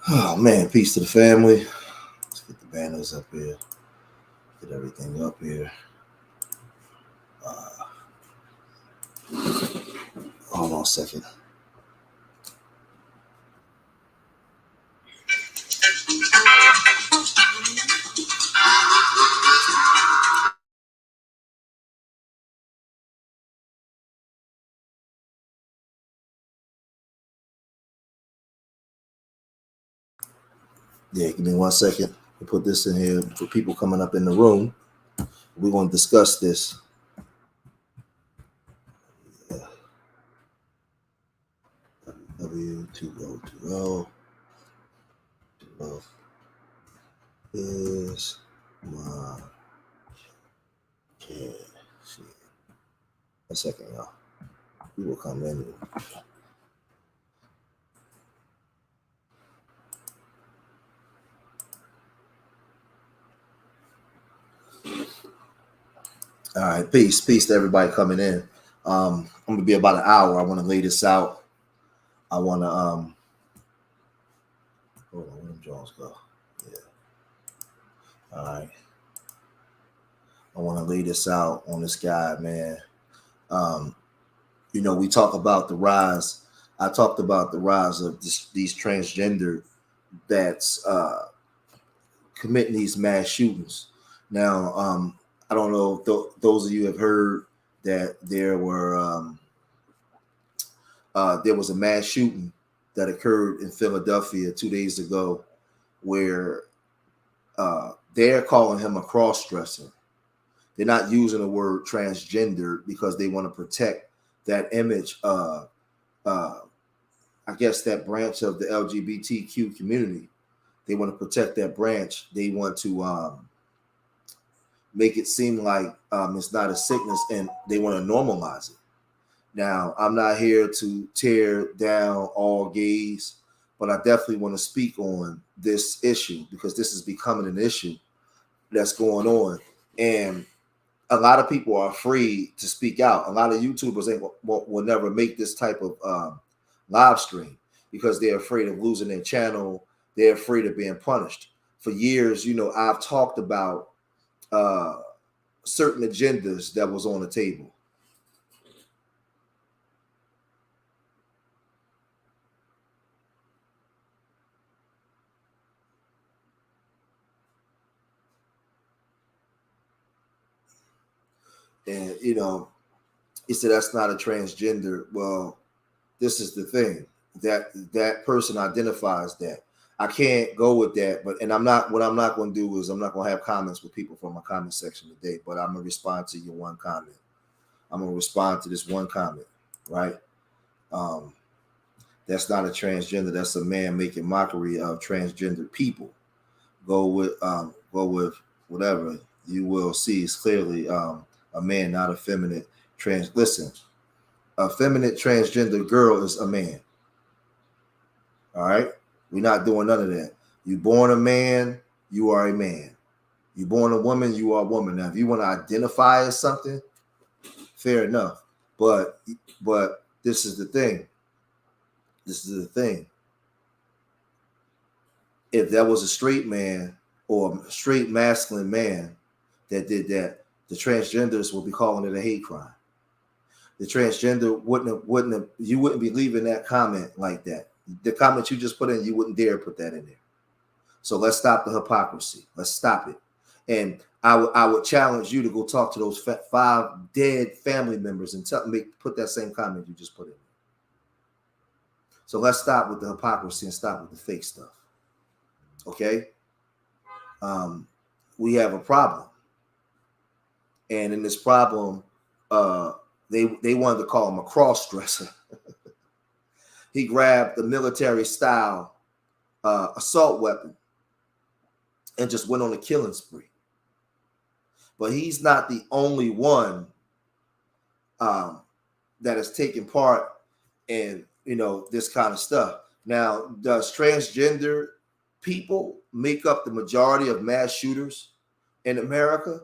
Oh man, peace to the family. Let's get the banners up here. Get everything up here. Hold on a second. Yeah, give me 1 second. We'll put this in here for people coming up in the room. We're going to discuss this. W2020 is my kid. 1 second, y'all. We will come in. All right, peace to everybody coming in. I'm gonna be about an hour. I want to lay this out. I want to hold on, where them Jones go? Yeah. All right. I want to lay this out on this guy, man. We talk about the rise. I talked about the rise of these transgender that's committing these mass shootings. Now, I don't know if those of you have heard that there was a mass shooting that occurred in Philadelphia 2 days ago, where they're calling him a cross-dresser. They're not using the word transgender because they want to protect that image. I guess that branch of the LGBTQ community. They want to protect that branch. They want to make it seem like it's not a sickness, and they want to normalize it. Now, I'm not here to tear down all gays, but I definitely want to speak on this issue because this is becoming an issue that's going on. And a lot of people are afraid to speak out. A lot of YouTubers will never make this type of live stream because they're afraid of losing their channel. They're afraid of being punished. For years, I've talked about certain agendas that was on the table. And he said that's not a transgender. Well, this is the thing, that person identifies that. I can't go with that, but what I'm not going to do is I'm not going to have comments with people from my comment section today, but I'm going to respond to your one comment. I'm going to respond to this one comment, right? That's not a transgender. That's a man making mockery of transgender people. Go with whatever you will see is clearly a man, not a feminine trans. Listen, a feminine transgender girl is a man. All right, we're not doing none of that. You born a man, you are a man. You born a woman, you are a woman. Now, if you want to identify as something, fair enough. But this is the thing. This is the thing. If that was a straight man or a straight masculine man that did that, the transgenders would be calling it a hate crime. The transgender you wouldn't be leaving that comment like that. The comment you just put in, you wouldn't dare put that in there. So let's stop the hypocrisy. Let's stop it. And I would challenge you to go talk to those 5 dead family members and put that same comment you just put in. So let's stop with the hypocrisy and stop with the fake stuff. Okay? We have a problem. And in this problem, they wanted to call him a cross-dresser. He grabbed the military style assault weapon and just went on a killing spree. But he's not the only one that has taken part in this kind of stuff. Now, does transgender people make up the majority of mass shooters in America?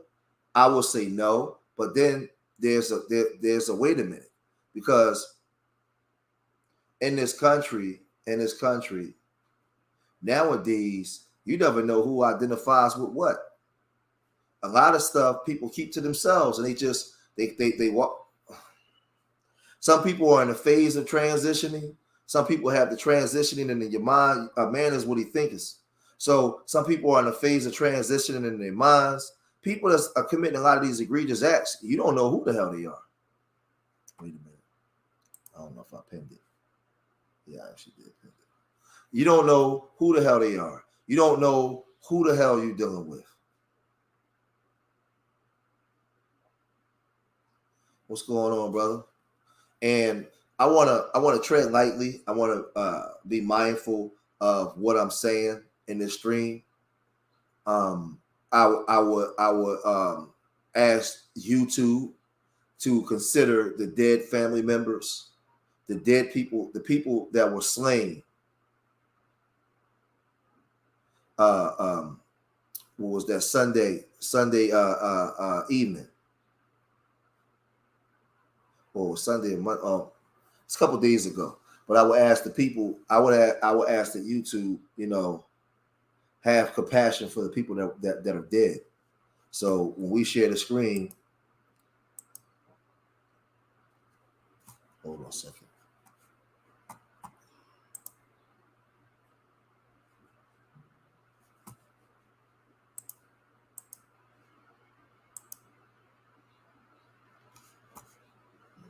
I will say no, but then there's a wait a minute, because in this country, nowadays, you never know who identifies with what. A lot of stuff people keep to themselves, and they walk. Some people are in a phase of transitioning. Some people have the transitioning in your mind. A man is what he thinks. So some people are in a phase of transitioning in their minds. People that are committing a lot of these egregious acts, you don't know who the hell they are. Wait a minute. I don't know if I pinned it. Yeah, I actually did pin it. You don't know who the hell they are. You don't know who the hell you're dealing with. What's going on, brother? And I wanna tread lightly. I wanna be mindful of what I'm saying in this stream. I would ask YouTube to consider the dead family members, the dead people, the people that were slain. What was that Sunday evening or Sunday month? It's a couple of days ago. But I would ask the people. I would ask that YouTube, have compassion for the people that are dead. So when we share the screen, hold on a second.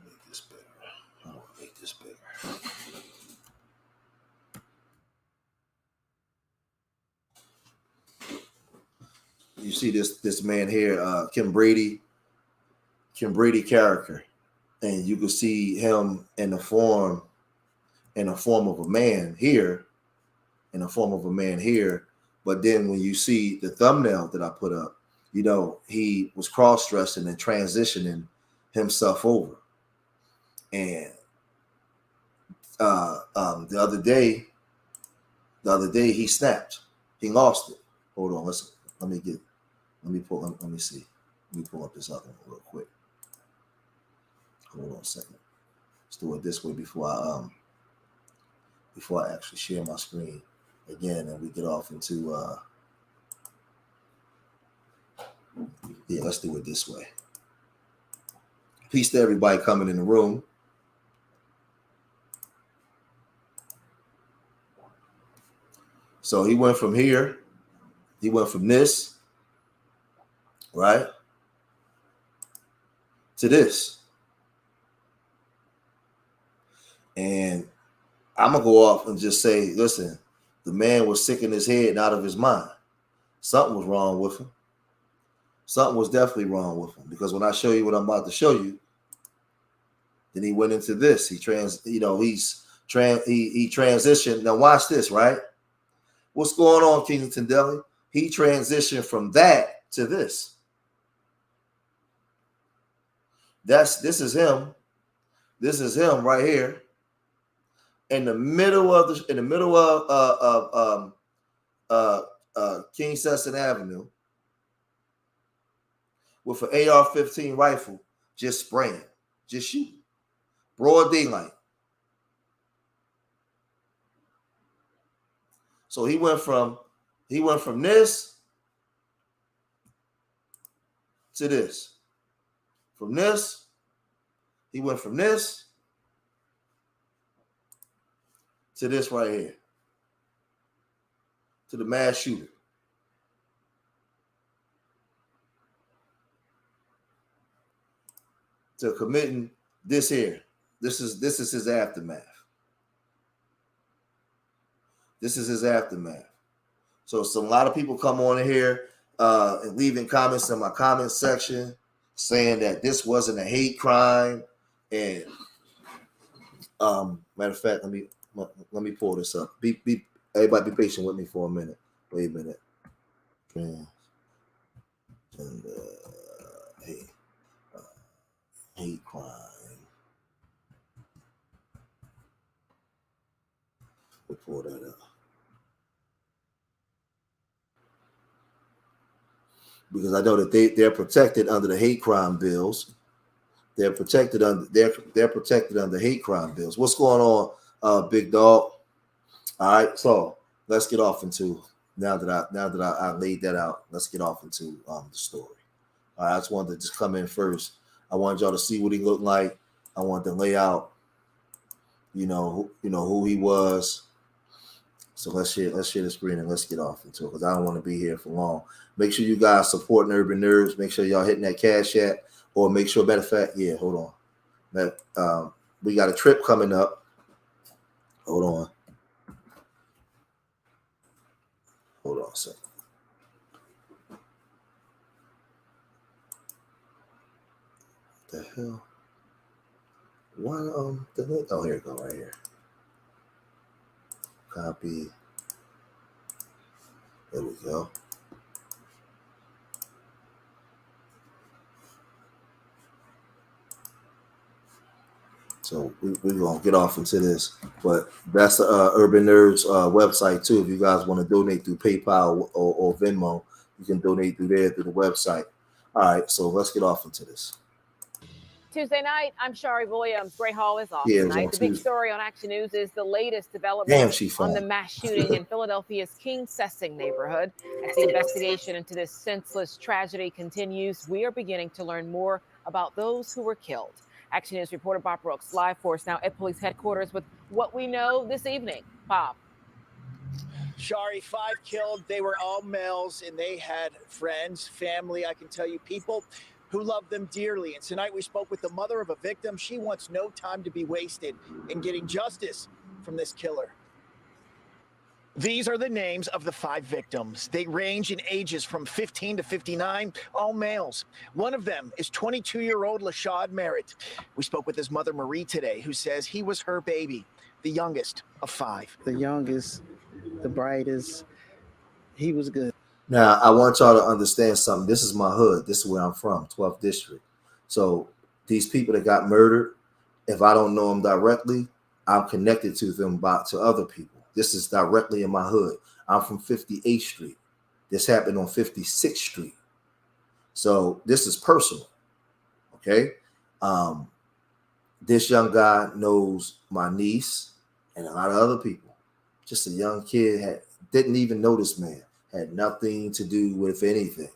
Make this bigger. I don't make this bigger. You see this man here, Kim Brady character, and you can see him in the form of a man here, But then when you see the thumbnail that I put up, he was cross-dressing and transitioning himself over. And the other day he snapped. He lost it. Hold on, let me see. Let me pull up this other one real quick. Hold on a second. Let's do it this way before I actually share my screen again and we get off into let's do it this way. Peace to everybody coming in the room. So he went from here, he went from this, right, to this. And I'm going to go off and just say, listen, the man was sick in his head and out of his mind. Something was wrong with him. Something was definitely wrong with him, because when I show you what I'm about to show you, then he went into this. He transitioned. Now watch this, right? What's going on, Kensington Deli? He transitioned from that to this. This is him. This is him right here. In the middle of King Sesson Avenue, with an AR-15 rifle, just spraying, just shooting, broad daylight. So he went from this to this. From this, he went from this to this right here, to the mass shooter. To committing this here. This is his aftermath. This is his aftermath. So a lot of people come on here and leaving comments in my comment section saying that this wasn't a hate crime. And matter of fact, let me pull this up. Everybody be patient with me for a minute. Wait a minute. Hate crime. We'll pull that up. Because I know that they're protected under the hate crime bills. They're protected under hate crime bills. What's going on, big dog. All right, so let's get off into now that I laid that out. Let's get off into the story. All right, I just wanted to just come in first. I wanted y'all to see what he looked like. I wanted to lay out, who he was. So let's share the screen and let's get off into it because I don't want to be here for long. Make sure you guys supporting Urban Nerds. Make sure y'all hitting that Cash App, or make sure, matter of fact, yeah, hold on. We got a trip coming up. Hold on. Hold on a second. What the hell? Why the link? Oh, here it go, right here. Copy. There we go. So we're gonna get off into this, but that's the Urban Nerds website too. If you guys want to donate through PayPal or Venmo, you can donate through there through the website. All right, so let's get off into this. Tuesday night, I'm Shari Williams. Gray Hall is off tonight. The big story on Action News is the latest development on the mass shooting in Philadelphia's King Sessing neighborhood. As the investigation into this senseless tragedy continues, we are beginning to learn more about those who were killed. Action News reporter Bob Brooks live for us now at police headquarters with what we know this evening. Bob. Shari, 5 killed. They were all males and they had friends, family. I can tell you, people who love them dearly. And tonight we spoke with the mother of a victim. She wants no time to be wasted in getting justice from this killer. These are the names of the 5 victims. They range in ages from 15 to 59, all males. One of them is 22-year-old Lashad Merritt. We spoke with his mother, Marie, today, who says he was her baby, the youngest of 5. The youngest, the brightest. He was good. Now, I want y'all to understand something. This is my hood. This is where I'm from, 12th District. So these people that got murdered, if I don't know them directly, I'm connected to them to other people. This is directly in my hood. I'm from 58th Street. This happened on 56th Street. So this is personal, okay? This young guy knows my niece and a lot of other people. Just a young kid, didn't even know this man. Had nothing to do with anything.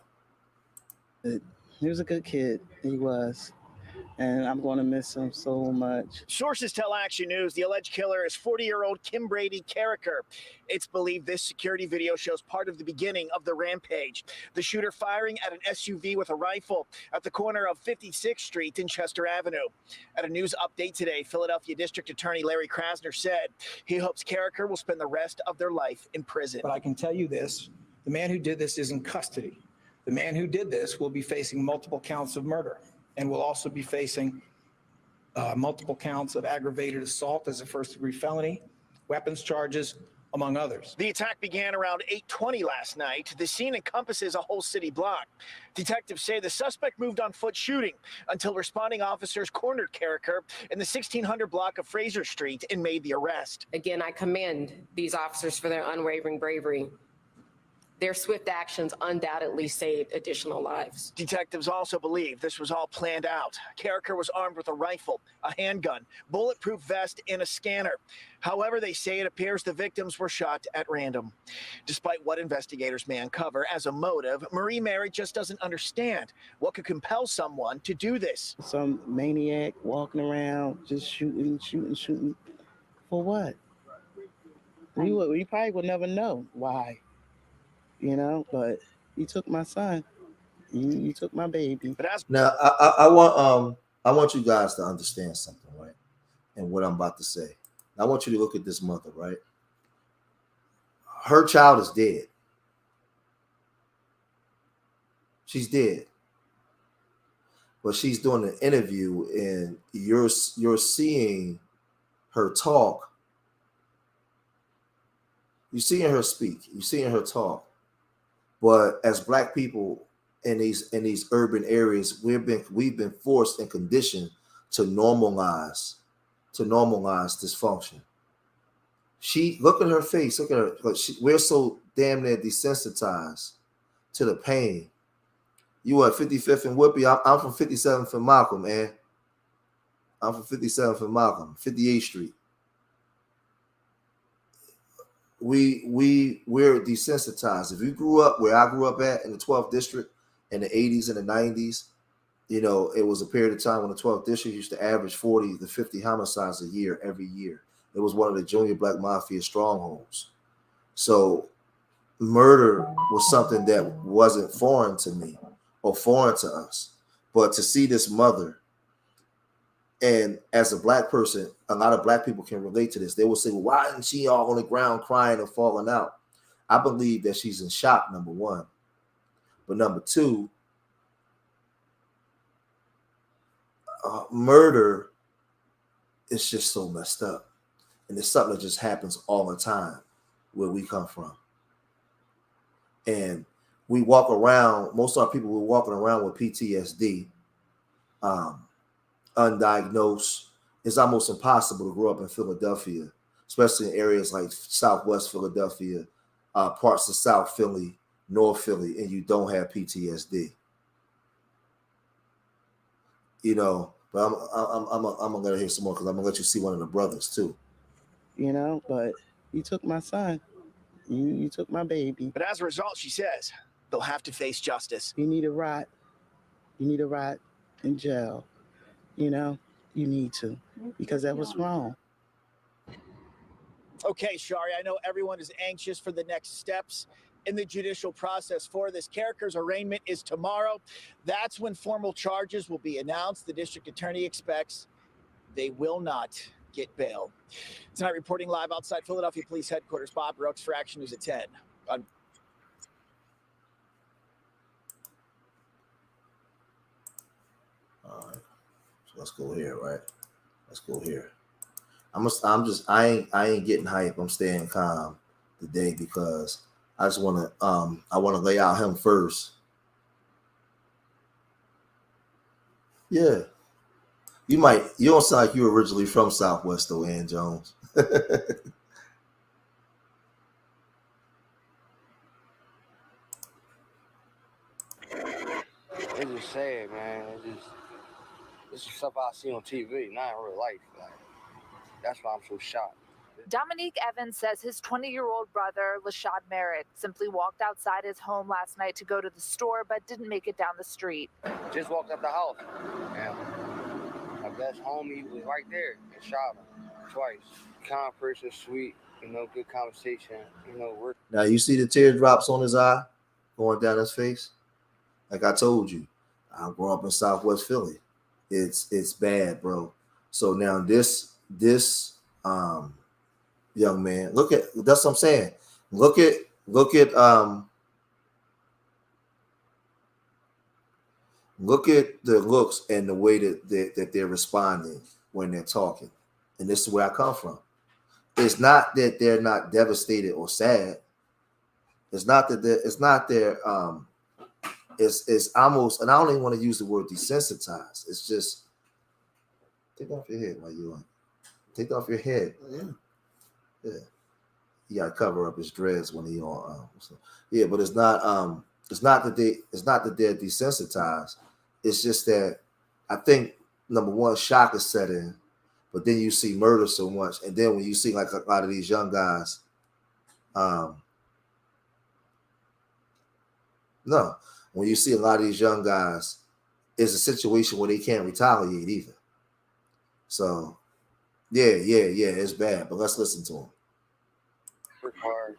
He was a good kid. He was. And I'm going to miss him so much. Sources tell Action News the alleged killer is 40-year-old Kim Brady Carricker. It's believed this security video shows part of the beginning of the rampage. The shooter firing at an SUV with a rifle at the corner of 56th Street and Chester Avenue. At a news update today, Philadelphia District Attorney Larry Krasner said he hopes Carricker will spend the rest of their life in prison. But I can tell you this, the man who did this is in custody. The man who did this will be facing multiple counts of murder and will also be facing multiple counts of aggravated assault as a first-degree felony, weapons charges, among others. The attack began around 8:20 last night. The scene encompasses a whole city block. Detectives say the suspect moved on foot shooting until responding officers cornered Carricker in the 1600 block of Fraser Street and made the arrest. Again, I commend these officers for their unwavering bravery. Their swift actions undoubtedly saved additional lives. Detectives also believe this was all planned out. Carricker was armed with a rifle, a handgun, bulletproof vest, and a scanner. However, they say it appears the victims were shot at random. Despite what investigators may uncover as a motive, Marie Merritt just doesn't understand what could compel someone to do this. Some maniac walking around just shooting. For what? We probably would never know why. But you took my son. You took my baby. Now, I want you guys to understand something, right? And what I'm about to say. I want you to look at this mother, right? Her child is dead. She's dead. But she's doing an interview, and you're seeing her talk. You're seeing her speak. You're seeing her talk. But as Black people in these urban areas, we've been forced and conditioned to normalize dysfunction. She, look at her face. Look at her. We're so damn near desensitized to the pain. You are 55th and Whoopi. I'm from 57th and Malcolm, man. I'm from 57th and Malcolm, 58th Street. we're desensitized. If you grew up where I grew up at in the 12th district in the 80s and the 90s, you know, it was a period of time when the 12th district used to average 40 to 50 homicides a year every year. It was one of the junior black mafia strongholds. So murder was something that wasn't foreign to me or foreign to us. But to see this mother, and as a black person, a lot of black people can relate to this. They will say, well, why isn't she all on the ground crying and falling out? I believe that she's in shock, number one. But number two, murder is just so messed up. And it's something that just happens all the time where we come from. And we walk around, most of our people were walking around with PTSD, undiagnosed. It's almost impossible to grow up in Philadelphia, especially in areas like Southwest Philadelphia, parts of South Philly, North Philly, and you don't have PTSD. You know, but I'm gonna let her hear some more because I'm gonna let you see one of the brothers too. You know, but you took my son. You took my baby. But as a result, she says they'll have to face justice. You need a rot. You need a rot in jail. You know, you need to, because that was wrong. Okay, Shari, I know everyone is anxious for the next steps in the judicial process for this. Carricker's arraignment is tomorrow. That's when formal charges will be announced. The district attorney expects they will not get bail. Tonight, reporting live outside Philadelphia Police Headquarters, Bob Brooks for Action News at 10. All right, so let's go here, right? Let's go here. I ain't getting hype. I'm staying calm today because I just want to I want to lay out him first. Yeah. You don't sound like you were originally from Southwest though, Ann Jones. It's just sad, man. It's just stuff I see on TV, not in real life. Like, that's why I'm so shocked. Dominique Evans says his 20-year-old brother, Lashad Merritt, simply walked outside his home last night to go to the store, but didn't make it down the street. Just walked up the house, and my best homie was right there and shot him twice. Kind person, sweet, good conversation, work. Now you see the teardrops on his eye going down his face? Like I told you, I grew up in Southwest Philly. It's bad, bro. So now this young man, that's what I'm saying. Look at the looks and the way that they're responding when they're talking. And this is where I come from. It's not that they're not devastated or sad. It's almost, and I don't even want to use the word desensitized. It's just take off your head while you're on. Take off your head. Yeah. You gotta cover up his dreads when he on. Yeah, but it's not that they're desensitized. It's just that I think number one, shock is set in, but then you see murder so much, and then when you see like a lot of these young guys, when you see a lot of these young guys, it's a situation where they can't retaliate either. So, yeah, it's bad, but let's listen to him. Work hard,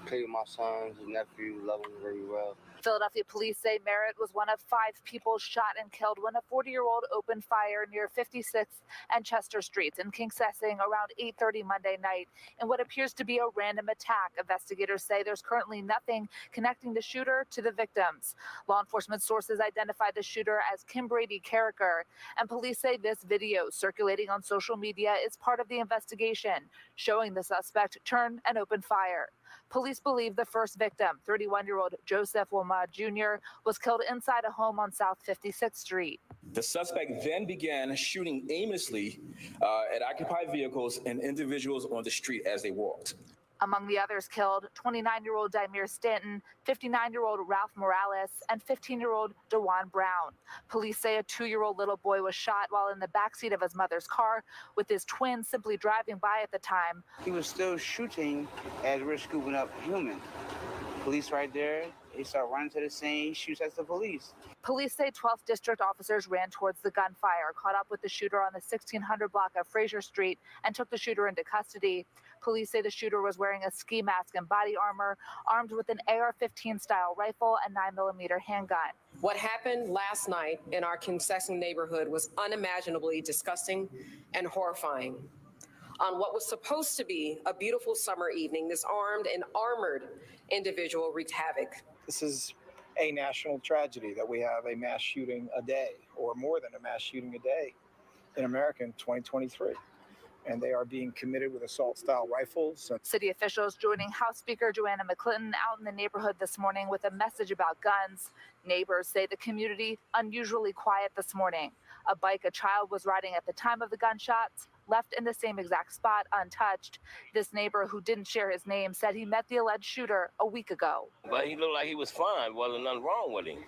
play with my sons and nephews, love them very well. Philadelphia police say Merritt was one of 5 people shot and killed when a 40-year-old opened fire near 56th and Chester Streets in Kingsessing around 8:30 Monday night in what appears to be a random attack. Investigators say there's currently nothing connecting the shooter to the victims. Law enforcement sources identified the shooter as Kim Brady Carricker, and police say this video circulating on social media is part of the investigation, showing the suspect turn and open fire. Police believe the first victim, 31-year-old Joseph Woma Jr., was killed inside a home on South 56th Street. The suspect then began shooting aimlessly at occupied vehicles and individuals on the street as they walked. Among the others killed, 29-year-old Daimir Stanton, 59-year-old Ralph Morales, and 15-year-old DeJuan Brown. Police say a 2-year-old little boy was shot while in the backseat of his mother's car, with his twin simply driving by at the time. He was still shooting as we're scooping up human. Police right there, they start running to the scene, shoots at the police. Police say 12th District officers ran towards the gunfire, caught up with the shooter on the 1600 block of Fraser Street, and took the shooter into custody. Police say the shooter was wearing a ski mask and body armor, armed with an AR-15 style rifle and 9mm handgun. What happened last night in our Kingsessing neighborhood was unimaginably disgusting and horrifying. On what was supposed to be a beautiful summer evening, this armed and armored individual wreaked havoc. This is a national tragedy that we have a mass shooting a day, or more than a mass shooting a day in America in 2023. And they are being committed with assault-style rifles. City officials joining House Speaker Joanna McClinton out in the neighborhood this morning with a message about guns. Neighbors say the community unusually quiet this morning. A bike a child was riding at the time of the gunshots left in the same exact spot untouched. This neighbor, who didn't share his name, said he met the alleged shooter a week ago. But he looked like he was fine. Wasn't nothing wrong with him.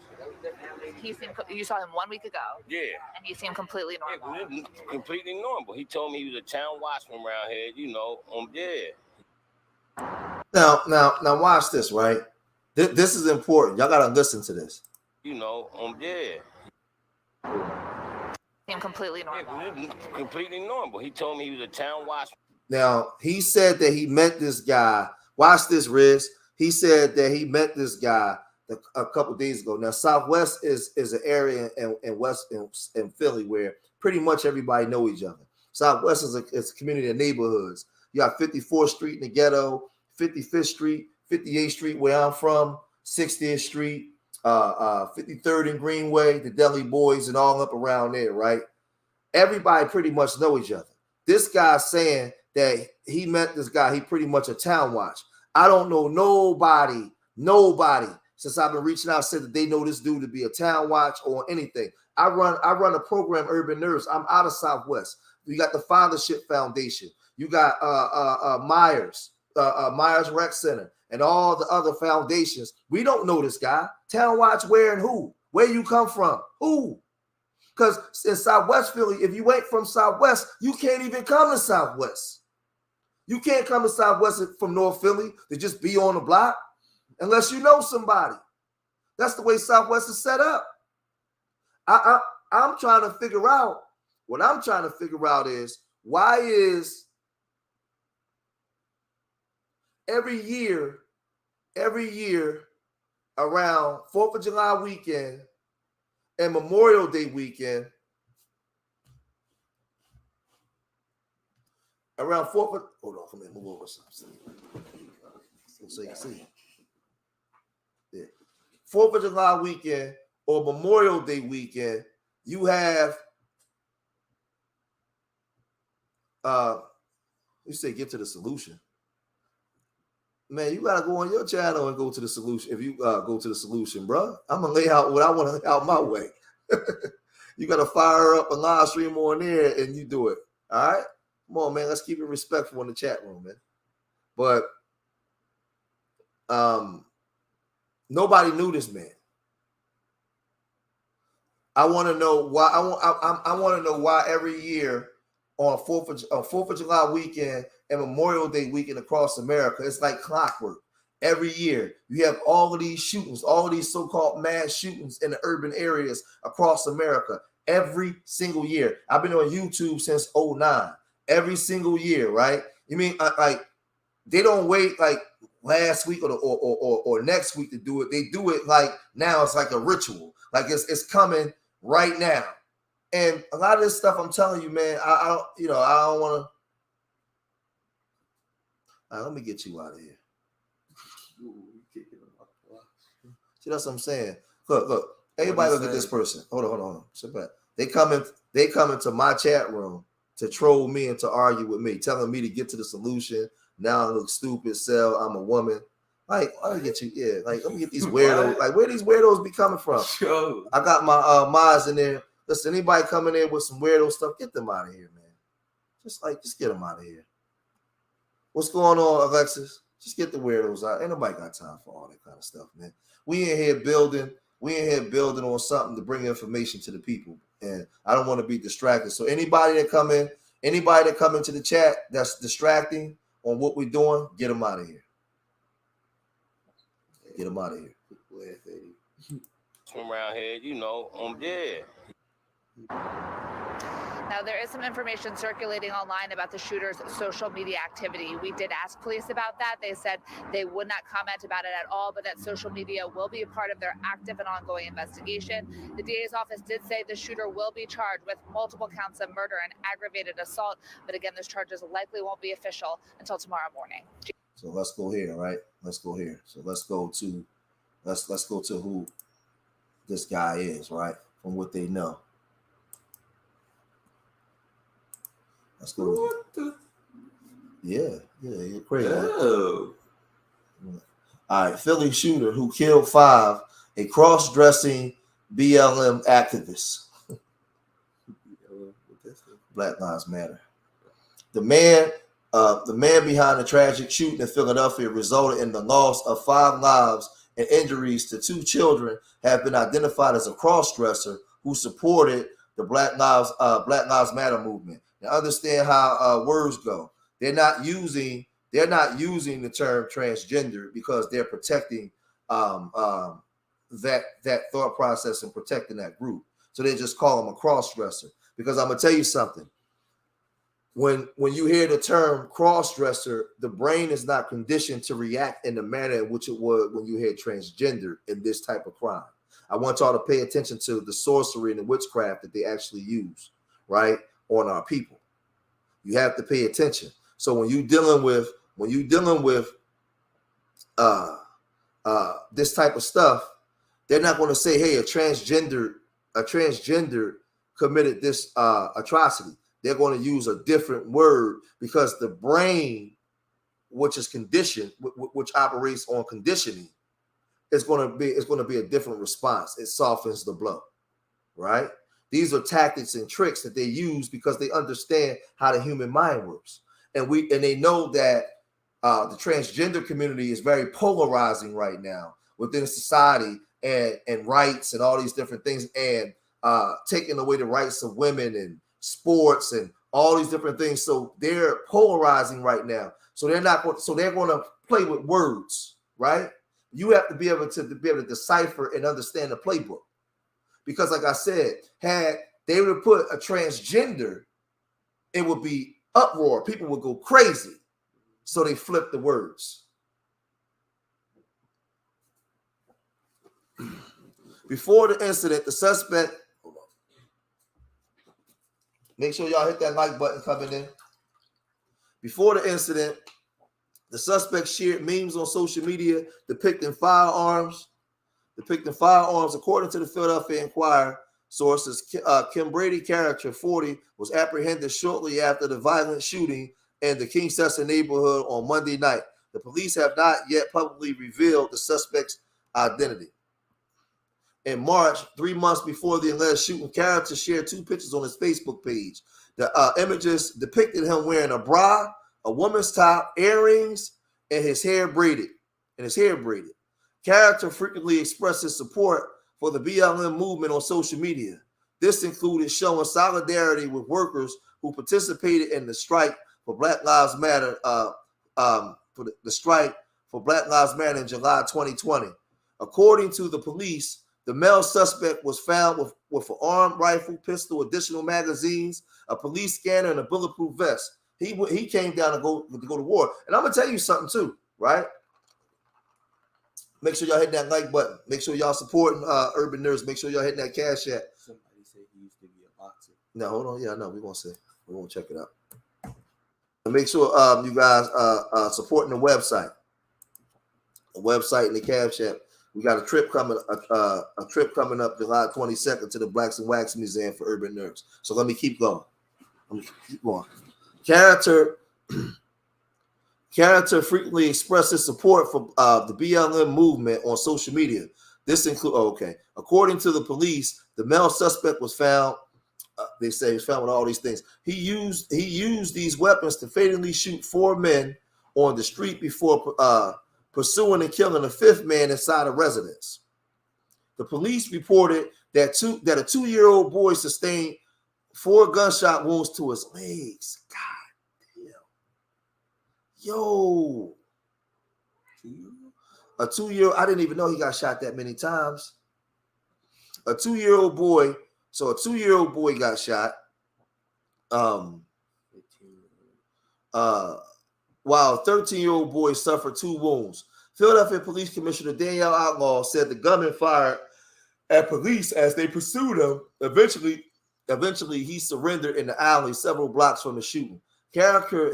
You saw him 1 week ago? Yeah. And he seemed completely normal? Yeah, completely normal. He told me he was a town watchman around here, Now watch this, right? This is important. Y'all gotta listen to this. Seemed completely normal. Yeah, completely normal. He told me he was a town watchman. Now, he said that he met this guy. Watch this, Riz. He said that he met this guy a couple days ago. Now, Southwest is an area in Philly where pretty much everybody know each other. Southwest is a community of neighborhoods. You got 54th Street in the ghetto, 55th Street, 58th Street where I'm from, 60th Street, 53rd and Greenway, the Deli Boys, and all up around there, right? Everybody pretty much know each other. This guy saying that he met this guy, he pretty much a town watch. I don't know nobody since I've been reaching out said that they know this dude to be a town watch or anything. I run a program, Urban Nerves. I'm out of Southwest. You got the Fathership Foundation. You got Myers Rec Center, and all the other foundations. We don't know this guy. Town watch where and who? Where you come from? Who? Because in Southwest Philly, if you ain't from Southwest, you can't even come to Southwest. You can't come to Southwest from North Philly to just be on the block unless you know somebody. That's the way Southwest is set up. I'm trying to figure out, what I'm trying to figure out is, why is every year around 4th of July weekend and Memorial Day weekend, around 4th of, hold on, come here, move over something. So you can see. Yeah. 4th of July weekend or Memorial Day weekend, you have you say get to the solution. Man, you gotta go on your channel and go to the solution. If you go to the solution, bro, I'm gonna lay out what I want to lay out my way. You gotta fire up a live stream on there and you do it. All right, come on, man. Let's keep it respectful in the chat room, man. But nobody knew this man. I want to know why. I want to know why every year on 4th of July weekend and Memorial Day weekend across America, it's like clockwork. Every year, you have all of these shootings, all of these so-called mass shootings in the urban areas across America. Every single year. I've been on YouTube since 2009. Every single year, right? You mean like they don't wait like last week or next week to do it. They do it like now. It's like a ritual. Like it's coming right now. And a lot of this stuff, I'm telling you, man, I don't want to. Let me get you out of here. See, that's what I'm saying. Look. Everybody look at this person. Hold on. Sit back. They come into my chat room to troll me and to argue with me, telling me to get to the solution. Now I look stupid, I'm a woman. Like, let me get you, like, let me get these weirdos. Like, where these weirdos be coming from? Sure. I got my Maz in there. Listen, anybody coming in with some weirdo stuff, get them out of here, man. Just get them out of here. What's going on, Alexis? Just get the weirdos out. Ain't nobody got time for all that kind of stuff, man. We in here building on something to bring information to the people. And I don't want to be distracted. So anybody that come into the chat that's distracting on what we're doing, get them out of here. Get them out of here. From around here, you know, I'm dead. Now, there is some information circulating online about the shooter's social media activity. We did ask police about that. They said they would not comment about it at all, but that social media will be a part of their active and ongoing investigation. The DA's office did say the shooter will be charged with multiple counts of murder and aggravated assault. But again, those charges likely won't be official until tomorrow morning. So let's go here, right? Let's go here. So let's go to who this guy is, right? From what they know. Let's go. What the? Yeah, you're crazy. Oh. All right, Philly shooter who killed 5, a cross-dressing BLM activist. Black Lives Matter. The man behind the tragic shooting in Philadelphia resulted in the loss of 5 lives and injuries to 2 children have been identified as a cross-dresser who supported the Black Lives Matter movement. Now understand how words go. They're not using the term transgender because they're protecting that thought process and protecting that group. So they just call them a cross-dresser. Because I'm gonna tell you something. When you hear the term cross-dresser, the brain is not conditioned to react in the manner in which it would when you hear transgender in this type of crime. I want y'all to pay attention to the sorcery and the witchcraft that they actually use, right, on our people. You have to pay attention. So when you dealing with this type of stuff, they're not going to say, "Hey, a transgender committed this atrocity." They're going to use a different word because the brain, which is conditioned, which operates on conditioning, is going to be a different response. It softens the blow, right? These are tactics and tricks that they use because they understand how the human mind works, and they know that the transgender community is very polarizing right now within society and rights and all these different things, and taking away the rights of women and sports and all these different things. So they're polarizing right now. So they're going to play with words, right? You have to be able to decipher and understand the playbook. Because like I said, had they would have put a transgender, it would be uproar. People would go crazy. So they flipped the words. Before the incident, the suspect, make sure y'all hit that like button coming in. Before the incident, the suspect shared memes on social media depicting firearms. According to the Philadelphia Inquirer sources, Kim Brady, character 40, was apprehended shortly after the violent shooting in the King Cessna neighborhood on Monday night. The police have not yet publicly revealed the suspect's identity. In March, 3 months before the alleged shooting, character shared 2 pictures on his Facebook page. The images depicted him wearing a bra, a woman's top, earrings, and his hair braided. Character frequently expressed his support for the BLM movement on social media. This included showing solidarity with workers who participated in the strike for Black Lives Matter, the strike for Black Lives Matter in July 2020. According to the police, the male suspect was found with an armed rifle, pistol, additional magazines, a police scanner, and a bulletproof vest. He came down to go to war. And I'm gonna tell you something too, right? Make sure y'all hit that like button. Make sure y'all supporting Urban Nerds. Make sure y'all hitting that cash app. Somebody said he used to be a boxer. No, hold on. Yeah, no, we're gonna check it out. And make sure you guys supporting the website. The website and the cash app. We got a trip coming up July 22nd to the Blacks and Wax Museum for Urban Nerds. So let me keep going. Character frequently expresses support for the BLM movement on social media. This includes, according to the police, the male suspect was found. They say he was found with all these things. He used these weapons to fatally shoot 4 men on the street before pursuing and killing a fifth man inside a residence. The police reported that a 2-year-old boy sustained 4 gunshot wounds to his legs. God damn. Yo. A 2-year-old, I didn't even know he got shot that many times. A 2-year-old boy, so a 2-year-old boy got shot. While a 13-year-old boy suffered 2 wounds. Philadelphia Police Commissioner Danielle Outlaw said the gunman fired at police as they pursued him. Eventually, he surrendered in the alley several blocks from the shooting. Character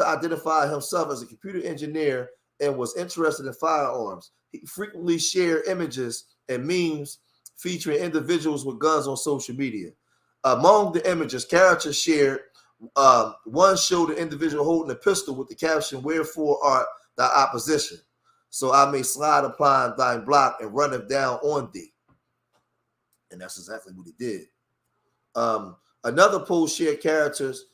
identified himself as a computer engineer and was interested in firearms. He frequently shared images and memes featuring individuals with guns on social media. Among the images, Character shared, one showed an individual holding a pistol with the caption, "Wherefore art thy opposition? So I may slide upon thine block and run it down on thee." And that's exactly what he did. Another post shared Characters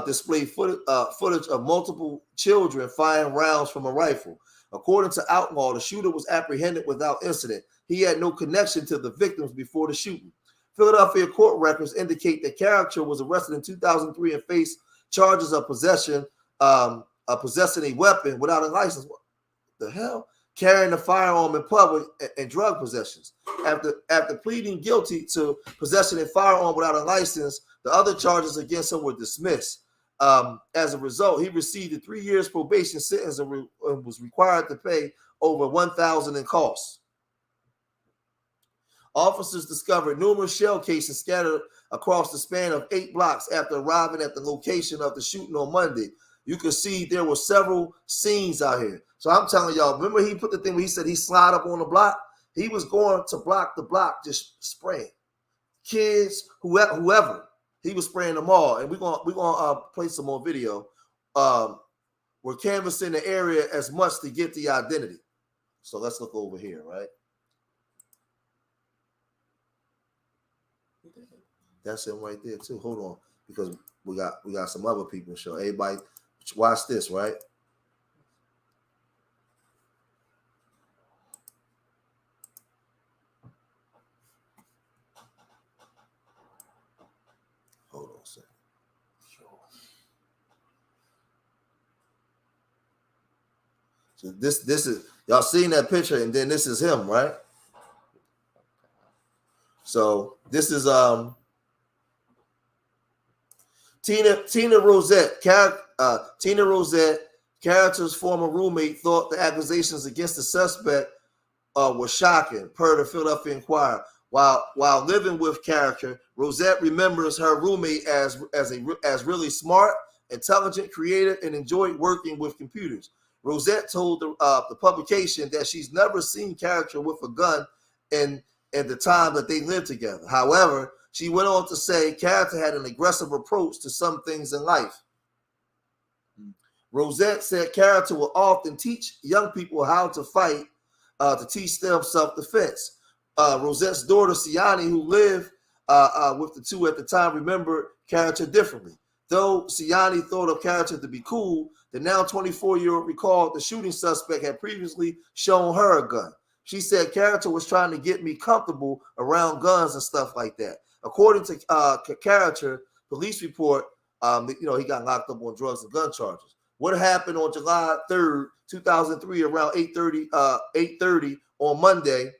displayed footage of multiple children firing rounds from a rifle. According to Outlaw, the shooter was apprehended without incident. He had no connection to the victims before the shooting. Philadelphia court records indicate that Character was arrested in 2003 and faced charges of possessing a weapon without a license. What the hell? Carrying a firearm in public and drug possessions. After pleading guilty to possessing a firearm without a license, the other charges against him were dismissed. As a result, he received a 3 years probation sentence and was required to pay over $1,000 in costs. Officers discovered numerous shell casings scattered across the span of 8 blocks after arriving at the location of the shooting on Monday. You can see there were several scenes out here. So I'm telling y'all, remember he put the thing where he said he slide up on the block? He was going to block the block, just spraying. Kids, whoever. He was spraying them all. And we're gonna play some more video. We're canvassing the area as much to get the identity. So let's look over here, right? That's him right there too. Hold on, because we got some other people to show. Everybody, watch this, right? Hold on a second. So this is y'all seen that picture, and then this is him, right? So this is Tina Rosette. Tina Rosette, Character's former roommate, thought the accusations against the suspect were shocking, per the Philadelphia Inquirer. While living with Character, Rosette remembers her roommate as really smart, intelligent, creative, and enjoyed working with computers. Rosette told the publication that she's never seen Character with a gun in the time that they lived together. However, she went on to say Character had an aggressive approach to some things in life. Rosette said Character will often teach young people how to fight, to teach them self-defense. Rosette's daughter, Siani, who lived with the two at the time, remembered Character differently. Though Siani thought of Character to be cool, the now 24-year-old recalled the shooting suspect had previously shown her a gun. She said Character was trying to get me comfortable around guns and stuff like that. According to Character, police report, he got locked up on drugs and gun charges. What happened on July 3rd, 2003, around 8:30 on Monday?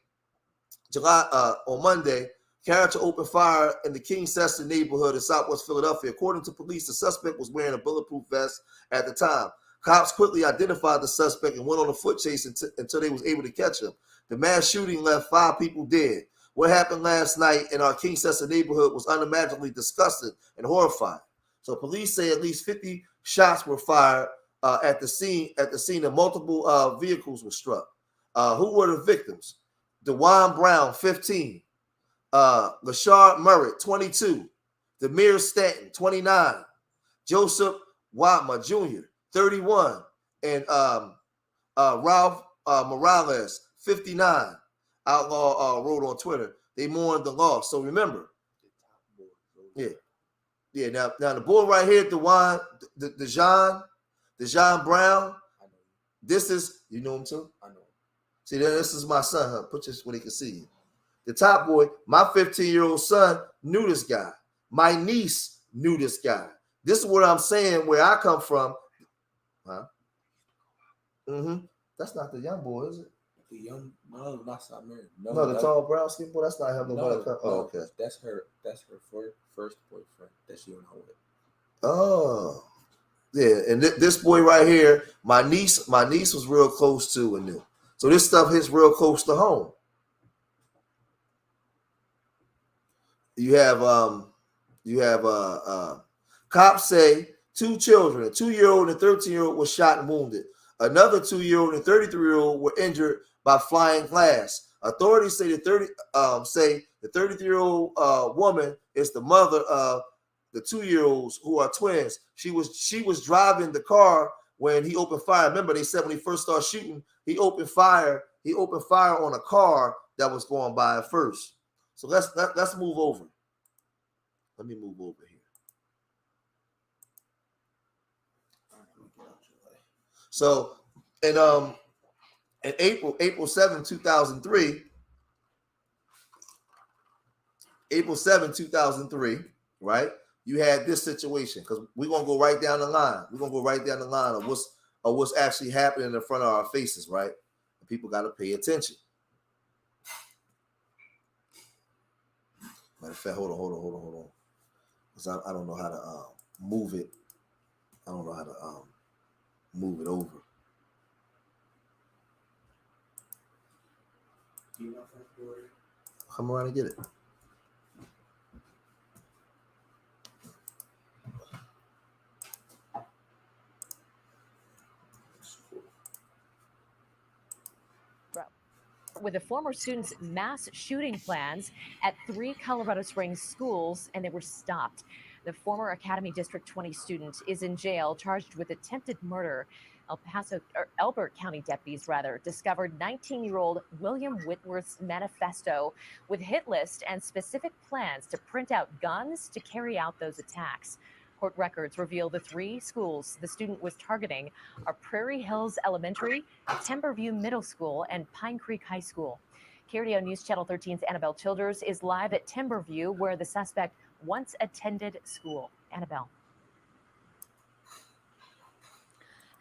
On Monday, Character opened fire in the King Cessna neighborhood in Southwest Philadelphia. According to police, the suspect was wearing a bulletproof vest at the time. Cops quickly identified the suspect and went on a foot chase until they was able to catch him. The mass shooting left 5 people dead. What happened last night in our King Cessna neighborhood was unimaginably disgusting and horrifying. So police say at least 50 shots were fired at the scene, and multiple vehicles were struck. Who were the victims? DeJuan Brown, 15. Lashard Murray, 22. Demir Stanton, 29. Joseph Watma Jr., 31. And Ralph Morales, 59. Outlaw wrote on Twitter, they mourned the loss. So remember, yeah. Now the boy right here, DeJuan Dejon Brown. This is, you know him too? I know. See, this is my son. Huh? Put this where they can see you. The top boy, my 15-year-old son knew this guy. My niece knew this guy. This is what I'm saying, where I come from. Huh? Mm-hmm. That's not the young boy, is it? The young, no, that's not married. No, the tall brown skin boy, that's not him. No, okay. That's her first boyfriend that she went out with. Oh. Yeah, and this boy right here, my niece was real close to and knew. So this stuff hits real close to home. You have cops say 2 children, a 2-year-old and a 13-year-old, were shot and wounded. Another 2-year-old and 33-year-old were injured by flying glass. Authorities say the 33-year-old woman is the mother of the 2-year-olds who are twins. She was driving the car when he opened fire. Remember, they said when he first started shooting, he opened fire on a car that was going by at first. So let's move over. Let me move over here. So in April 7, 2003, right? You had this situation, because we're gonna go right down the line. We're gonna go right down the line of what's actually happening in front of our faces, right? And people got to pay attention. Matter of fact, hold on. Because I don't know how to move it. I don't know how to move it over. Come around and get it. With a former student's mass shooting plans at 3 Colorado Springs schools, and they were stopped. The former Academy District 20 student is in jail, charged with attempted murder. Elbert County deputies discovered 19-year-old William Whitworth's manifesto with hit list and specific plans to print out guns to carry out those attacks. Court records reveal the 3 schools the student was targeting are Prairie Hills Elementary, Timberview Middle School, and Pine Creek High School. KRDO News Channel 13's Annabelle Childers is live at Timberview, where the suspect once attended school. Annabelle.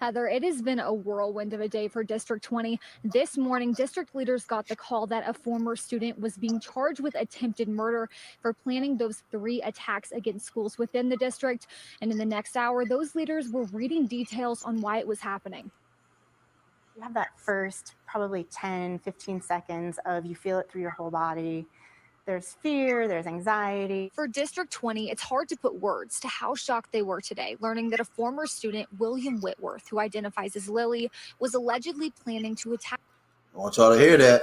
Heather, it has been a whirlwind of a day for District 20. This morning, district leaders got the call that a former student was being charged with attempted murder for planning those 3 attacks against schools within the district. And in the next hour, those leaders were reading details on why it was happening. You have that first probably 10, 15 seconds of you feel it through your whole body. There's fear, there's anxiety. For District 20, it's hard to put words to how shocked they were today, learning that a former student, William Whitworth, who identifies as Lily, was allegedly planning to attack. I want y'all to hear that.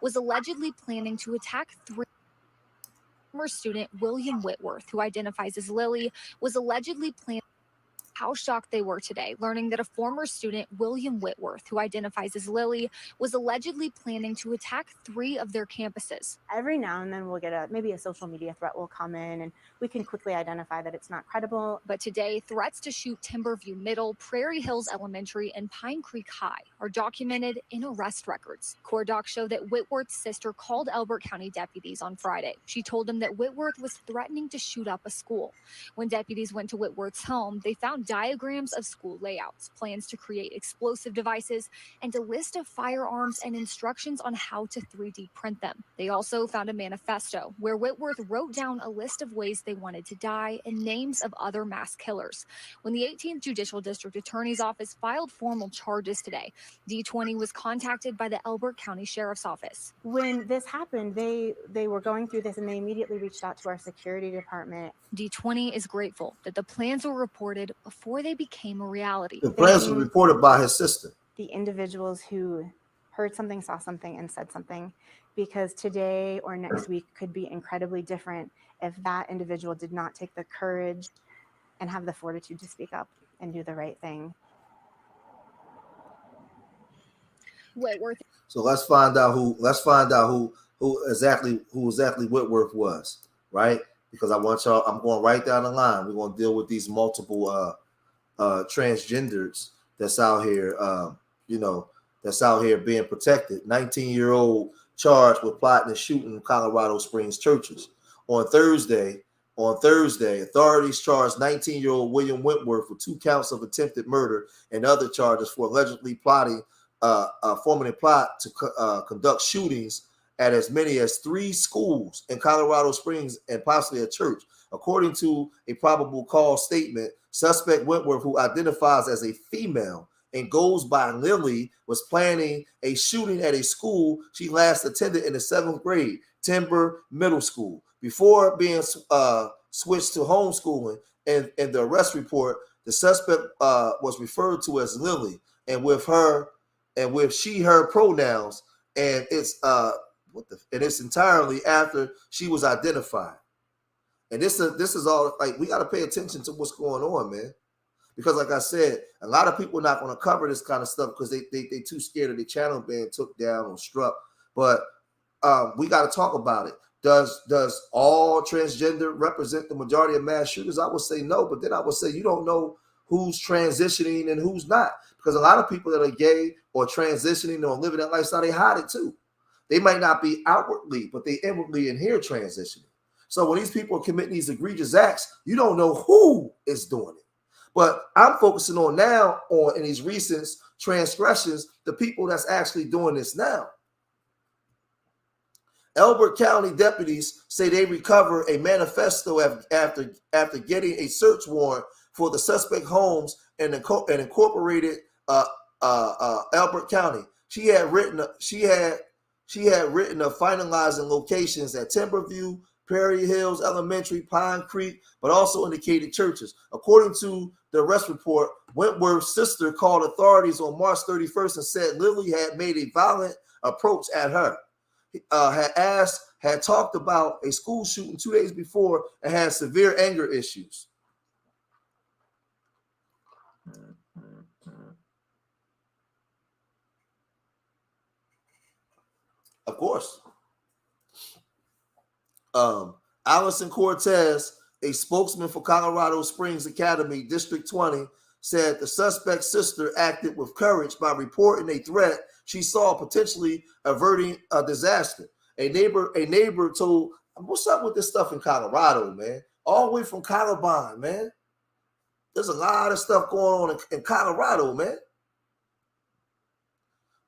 Was allegedly planning to attack 3. Former student, William Whitworth, who identifies as Lily, was allegedly planning. How shocked they were today, learning that a former student, William Whitworth, who identifies as Lily, was allegedly planning to attack 3 of their campuses. Every now and then we'll get maybe a social media threat will come in, and we can quickly identify that it's not credible. But today, threats to shoot Timberview Middle, Prairie Hills Elementary, and Pine Creek High are documented in arrest records. Court docs show that Whitworth's sister called Elbert County deputies on Friday. She told them that Whitworth was threatening to shoot up a school. When deputies went to Whitworth's home, they found diagrams of school layouts, plans to create explosive devices, and a list of firearms and instructions on how to 3D print them. They also found a manifesto where Whitworth wrote down a list of ways they wanted to die and names of other mass killers. When the 18th Judicial District Attorney's Office filed formal charges today, D20 was contacted by the Elbert County Sheriff's Office. When this happened, they were going through this, and they immediately reached out to our security department. D20 is grateful that the plans were reported before they became a reality. The plans were reported by his sister. The individuals who heard something, saw something, and said something, because today or next week could be incredibly different if that individual did not take the courage and have the fortitude to speak up and do the right thing. Whitworth. So let's find out who exactly Whitworth was, right? because I want y'all. I'm going right down the line. We're going to deal with these multiple transgenders that's out here. That's out here being protected. 19-year-old charged with plotting and shooting Colorado Springs churches. On Thursday, authorities charged 19-year-old William Wentworth with 2 counts of attempted murder and other charges for allegedly forming a plot to conduct shootings at as many as 3 schools in Colorado Springs and possibly a church. According to a probable cause statement, suspect Wentworth, who identifies as a female and goes by Lily, was planning a shooting at a school she last attended in the 7th grade, Timber Middle School. Before being switched to homeschooling, and in the arrest report, the suspect was referred to as Lily, and with she/her pronouns, and it's entirely after she was identified. And this is all, like, we got to pay attention to what's going on, man. Because like I said, a lot of people are not going to cover this kind of stuff because they too scared of the channel being took down or struck. But we got to talk about it. Does all transgender represent the majority of mass shooters? I would say no, but then I would say you don't know who's transitioning and who's not. Because a lot of people that are gay or transitioning or living that lifestyle, they hide it too. They might not be outwardly, but they inwardly in here transitioning. So when these people are committing these egregious acts, you don't know who is doing it. But I'm focusing on now in these recent transgressions, the people that's actually doing this now. Elbert County deputies say they recovered a manifesto after getting a search warrant for the suspect homes and incorporated Elbert County. She had written of finalizing locations at Timberview, Prairie Hills Elementary, Pine Creek, but also indicated churches. According to the arrest report, Wentworth's sister called authorities on March 31st and said Lily had made a violent approach at her. Had talked about a school shooting 2 days before and had severe anger issues. Of course. Allison Cortez, a spokesman for Colorado Springs Academy District 20, said the suspect's sister acted with courage by reporting a threat she saw potentially averting a disaster. A neighbor told, what's up with this stuff in Colorado, man? All the way from Columbine, man. There's a lot of stuff going on in Colorado, man.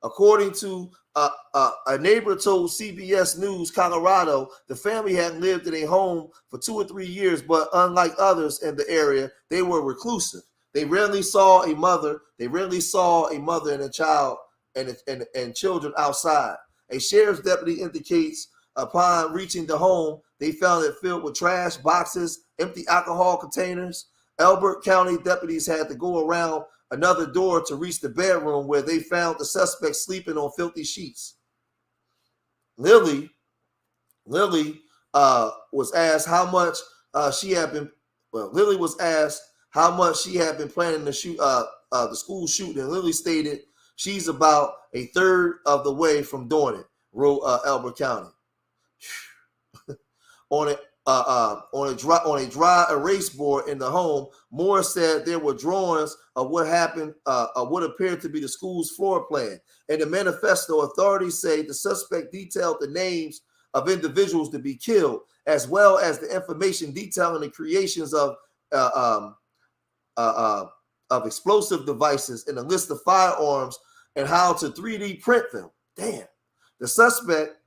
According to a neighbor told CBS News Colorado, the family had lived in a home for 2 or 3 years, but unlike others in the area, they were reclusive. They rarely saw a mother and a child and children outside. A sheriff's deputy indicates upon reaching the home, they found it filled with trash, boxes, empty alcohol containers. Elbert County deputies had to go around another door to reach the bedroom where they found the suspect sleeping on filthy sheets. Lily was asked how much she had been. Well, Lily was asked how much she had been planning to shoot the school shooting. And Lily stated she's about a third of the way from doing it. Wrote Elbert County. On a dry erase board in the home, Moore said there were drawings of what happened, of what appeared to be the school's floor plan. In the manifesto, authorities say the suspect detailed the names of individuals to be killed, as well as the information detailing the creations of explosive devices and a list of firearms and how to 3D print them. Damn. The suspect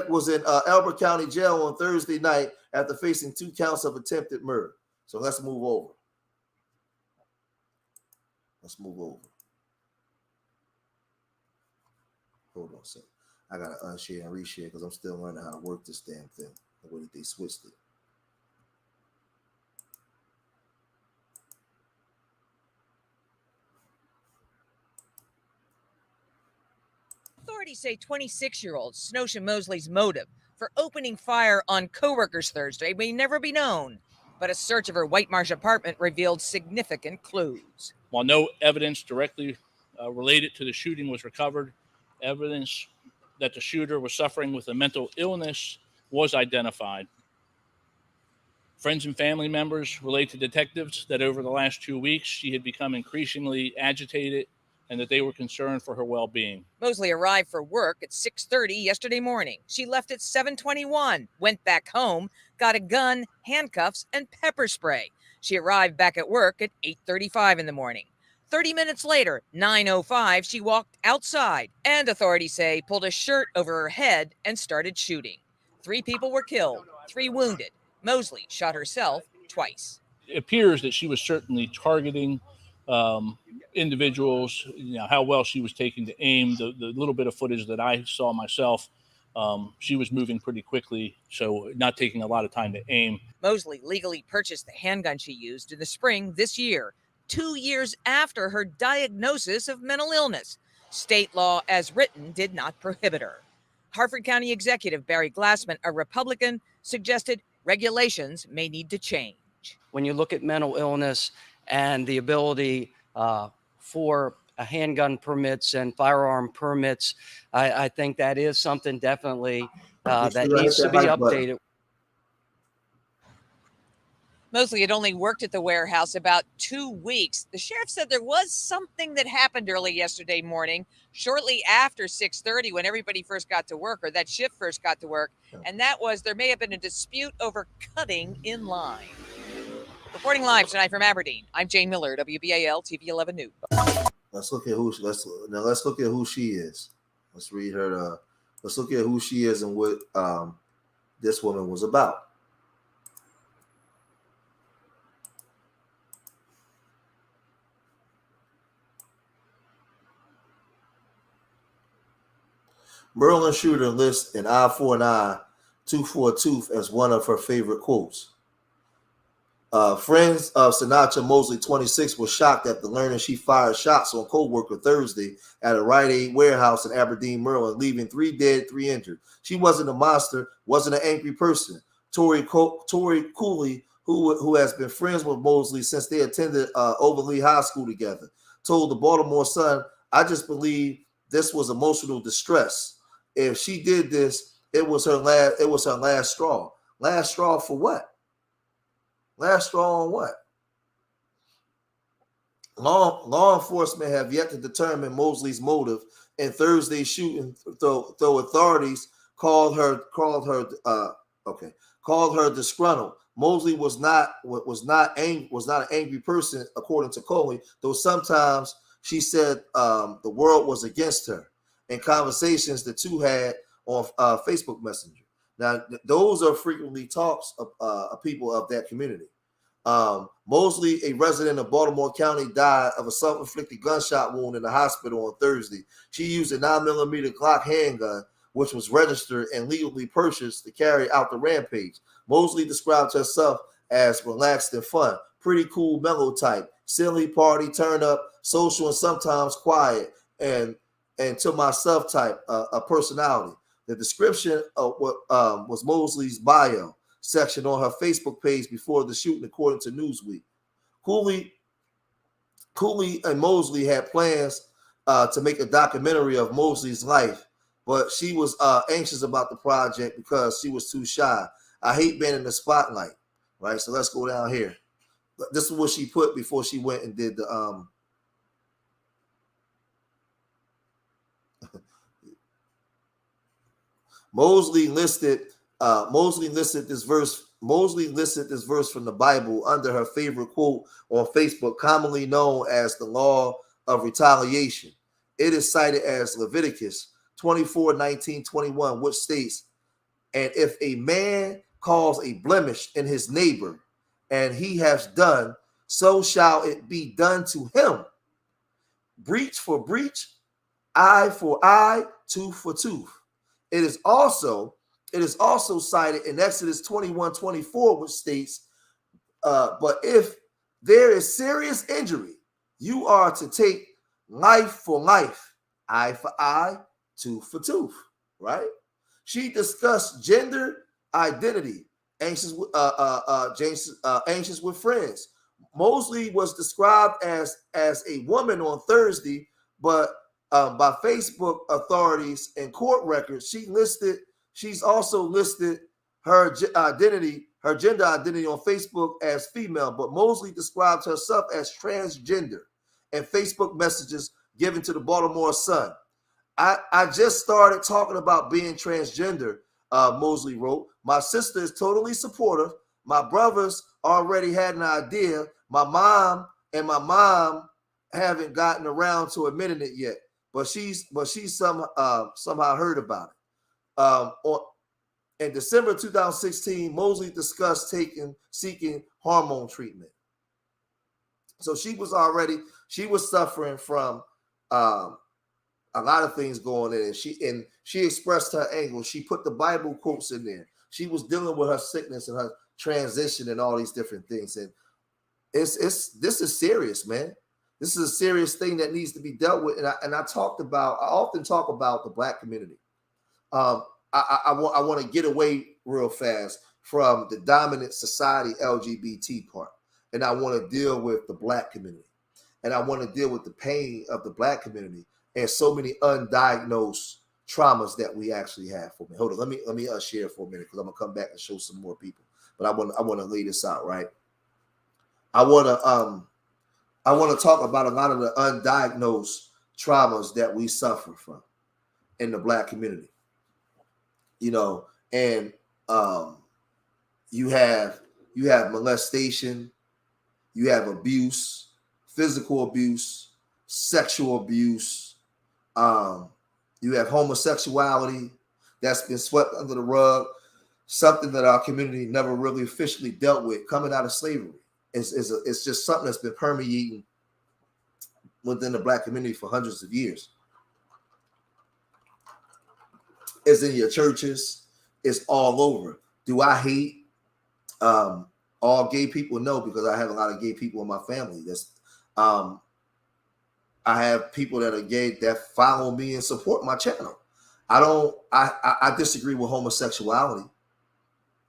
was in Elbert County Jail on Thursday night after facing 2 counts of attempted murder. So let's move over. Hold on a second. I got to unshare and reshare because I'm still learning how to work this damn thing. The way that they switched it. Authorities say 26-year-old Snosha Mosley's motive for opening fire on coworkers Thursday may never be known, but a search of her White Marsh apartment revealed significant clues. While no evidence directly related to the shooting was recovered, evidence that the shooter was suffering with a mental illness was identified. Friends and family members relate to detectives that over the last 2 weeks, she had become increasingly agitated and that they were concerned for her well-being. Mosley arrived for work at 6:30 yesterday morning. She left at 7:21, went back home, got a gun, handcuffs, and pepper spray. She arrived back at work at 8:35 in the morning. 30 minutes later, 9:05, she walked outside and authorities say pulled a shirt over her head and started shooting. 3 people were killed, 3 wounded. Mosley shot herself twice. It appears that she was certainly targeting individuals, how well she was taking to aim. The little bit of footage that I saw myself, she was moving pretty quickly, so not taking a lot of time to aim. Mosley legally purchased the handgun she used in the spring this year, 2 years after her diagnosis of mental illness. State law as written did not prohibit her. Harford County Executive Barry Glassman, a Republican, suggested regulations may need to change. When you look at mental illness and the ability for handgun permits and firearm permits, I think that is something definitely that needs to be updated. Mosley had only worked at the warehouse about 2 weeks. The sheriff said there was something that happened early yesterday morning, shortly after 6:30 when everybody first got to work, or that shift first got to work, and that was there may have been a dispute over cutting in line. Reporting live tonight from Aberdeen, I'm Jane Miller, WBAL TV 11 News. Let's look at who she is. Let's read her. Let's look at who she is and what this woman was about. Merlin Shooter lists an eye for an eye, tooth for a tooth as one of her favorite quotes. Friends of Sinatra Mosley, 26, were shocked after learning she fired shots on co-worker Thursday at a Rite Aid warehouse in Aberdeen, Maryland, leaving 3 dead, 3 injured. She wasn't a monster, wasn't an angry person. Tori Cooley, who has been friends with Mosley since they attended Overlee High School together, told the Baltimore Sun, "I just believe this was emotional distress. If she did this, it was her last straw. Last straw for what? Last straw on what?" Law enforcement have yet to determine Mosley's motive in Thursday's shooting, though authorities called her disgruntled. Mosley was not an angry person, according to Coley, though sometimes she said the world was against her in conversations the two had on Facebook Messenger. Now, those are frequently talks of people of that community. Mosley, a resident of Baltimore County, died of a self-inflicted gunshot wound in the hospital on Thursday. She used a 9mm Glock handgun, which was registered and legally purchased to carry out the rampage. Mosley described herself as relaxed and fun, pretty cool, mellow type, silly, party, turn up, social, and sometimes quiet, and to myself type a personality. The description of what was Mosley's bio section on her Facebook page before the shooting, according to Newsweek. Cooley and Mosley had plans to make a documentary of Mosley's life, but she was anxious about the project because she was too shy. "I hate being in the spotlight," right? So let's go down here. This is what she put before she went and did the Mosley listed this verse from the Bible under her favorite quote on Facebook, commonly known as the law of retaliation. It is cited as Leviticus 24:19-21, which states, "And if a man cause a blemish in his neighbor, and he has done, so shall it be done to him. Breach for breach, eye for eye, tooth for tooth." It is also cited in Exodus 21:24, which states, "But if there is serious injury, you are to take life for life, eye for eye, tooth for tooth." Right? She discussed gender identity, anxious with friends. Mosley was described as a woman on Thursday, but by Facebook authorities and court records, she's also listed her identity her gender identity on Facebook as female, but Mosley describes herself as transgender in Facebook messages given to the Baltimore Sun. I just started talking about being transgender, Mosley wrote. My sister is totally supportive. My brothers already had an idea. My mom haven't gotten around to admitting it yet, but she's somehow heard about it. In December 2016, Mosley discussed seeking hormone treatment. So she was suffering from a lot of things going in, and she expressed her angle. She put the Bible quotes in there. She was dealing with her sickness and her transition and all these different things. And this is serious, man. This is a serious thing that needs to be dealt with. And I often talk about the Black community. I want to get away real fast from the dominant society LGBT part, and I want to deal with the Black community, and I want to deal with the pain of the Black community and so many undiagnosed traumas that we actually have. For me, hold on, let me share for a minute, because I'm gonna come back and show some more people. But I want to lay this out, right? I want to talk about a lot of the undiagnosed traumas that we suffer from in the Black community. You know, and you have molestation, you have abuse, physical abuse, sexual abuse. You have homosexuality that's been swept under the rug, something that our community never really officially dealt with coming out of slavery. It's just something that's been permeating within the Black community for hundreds of years. It's in your churches. It's all over. Do I hate all gay people? No, because I have a lot of gay people in my family. I have people that are gay that follow me and support my channel. I disagree with homosexuality.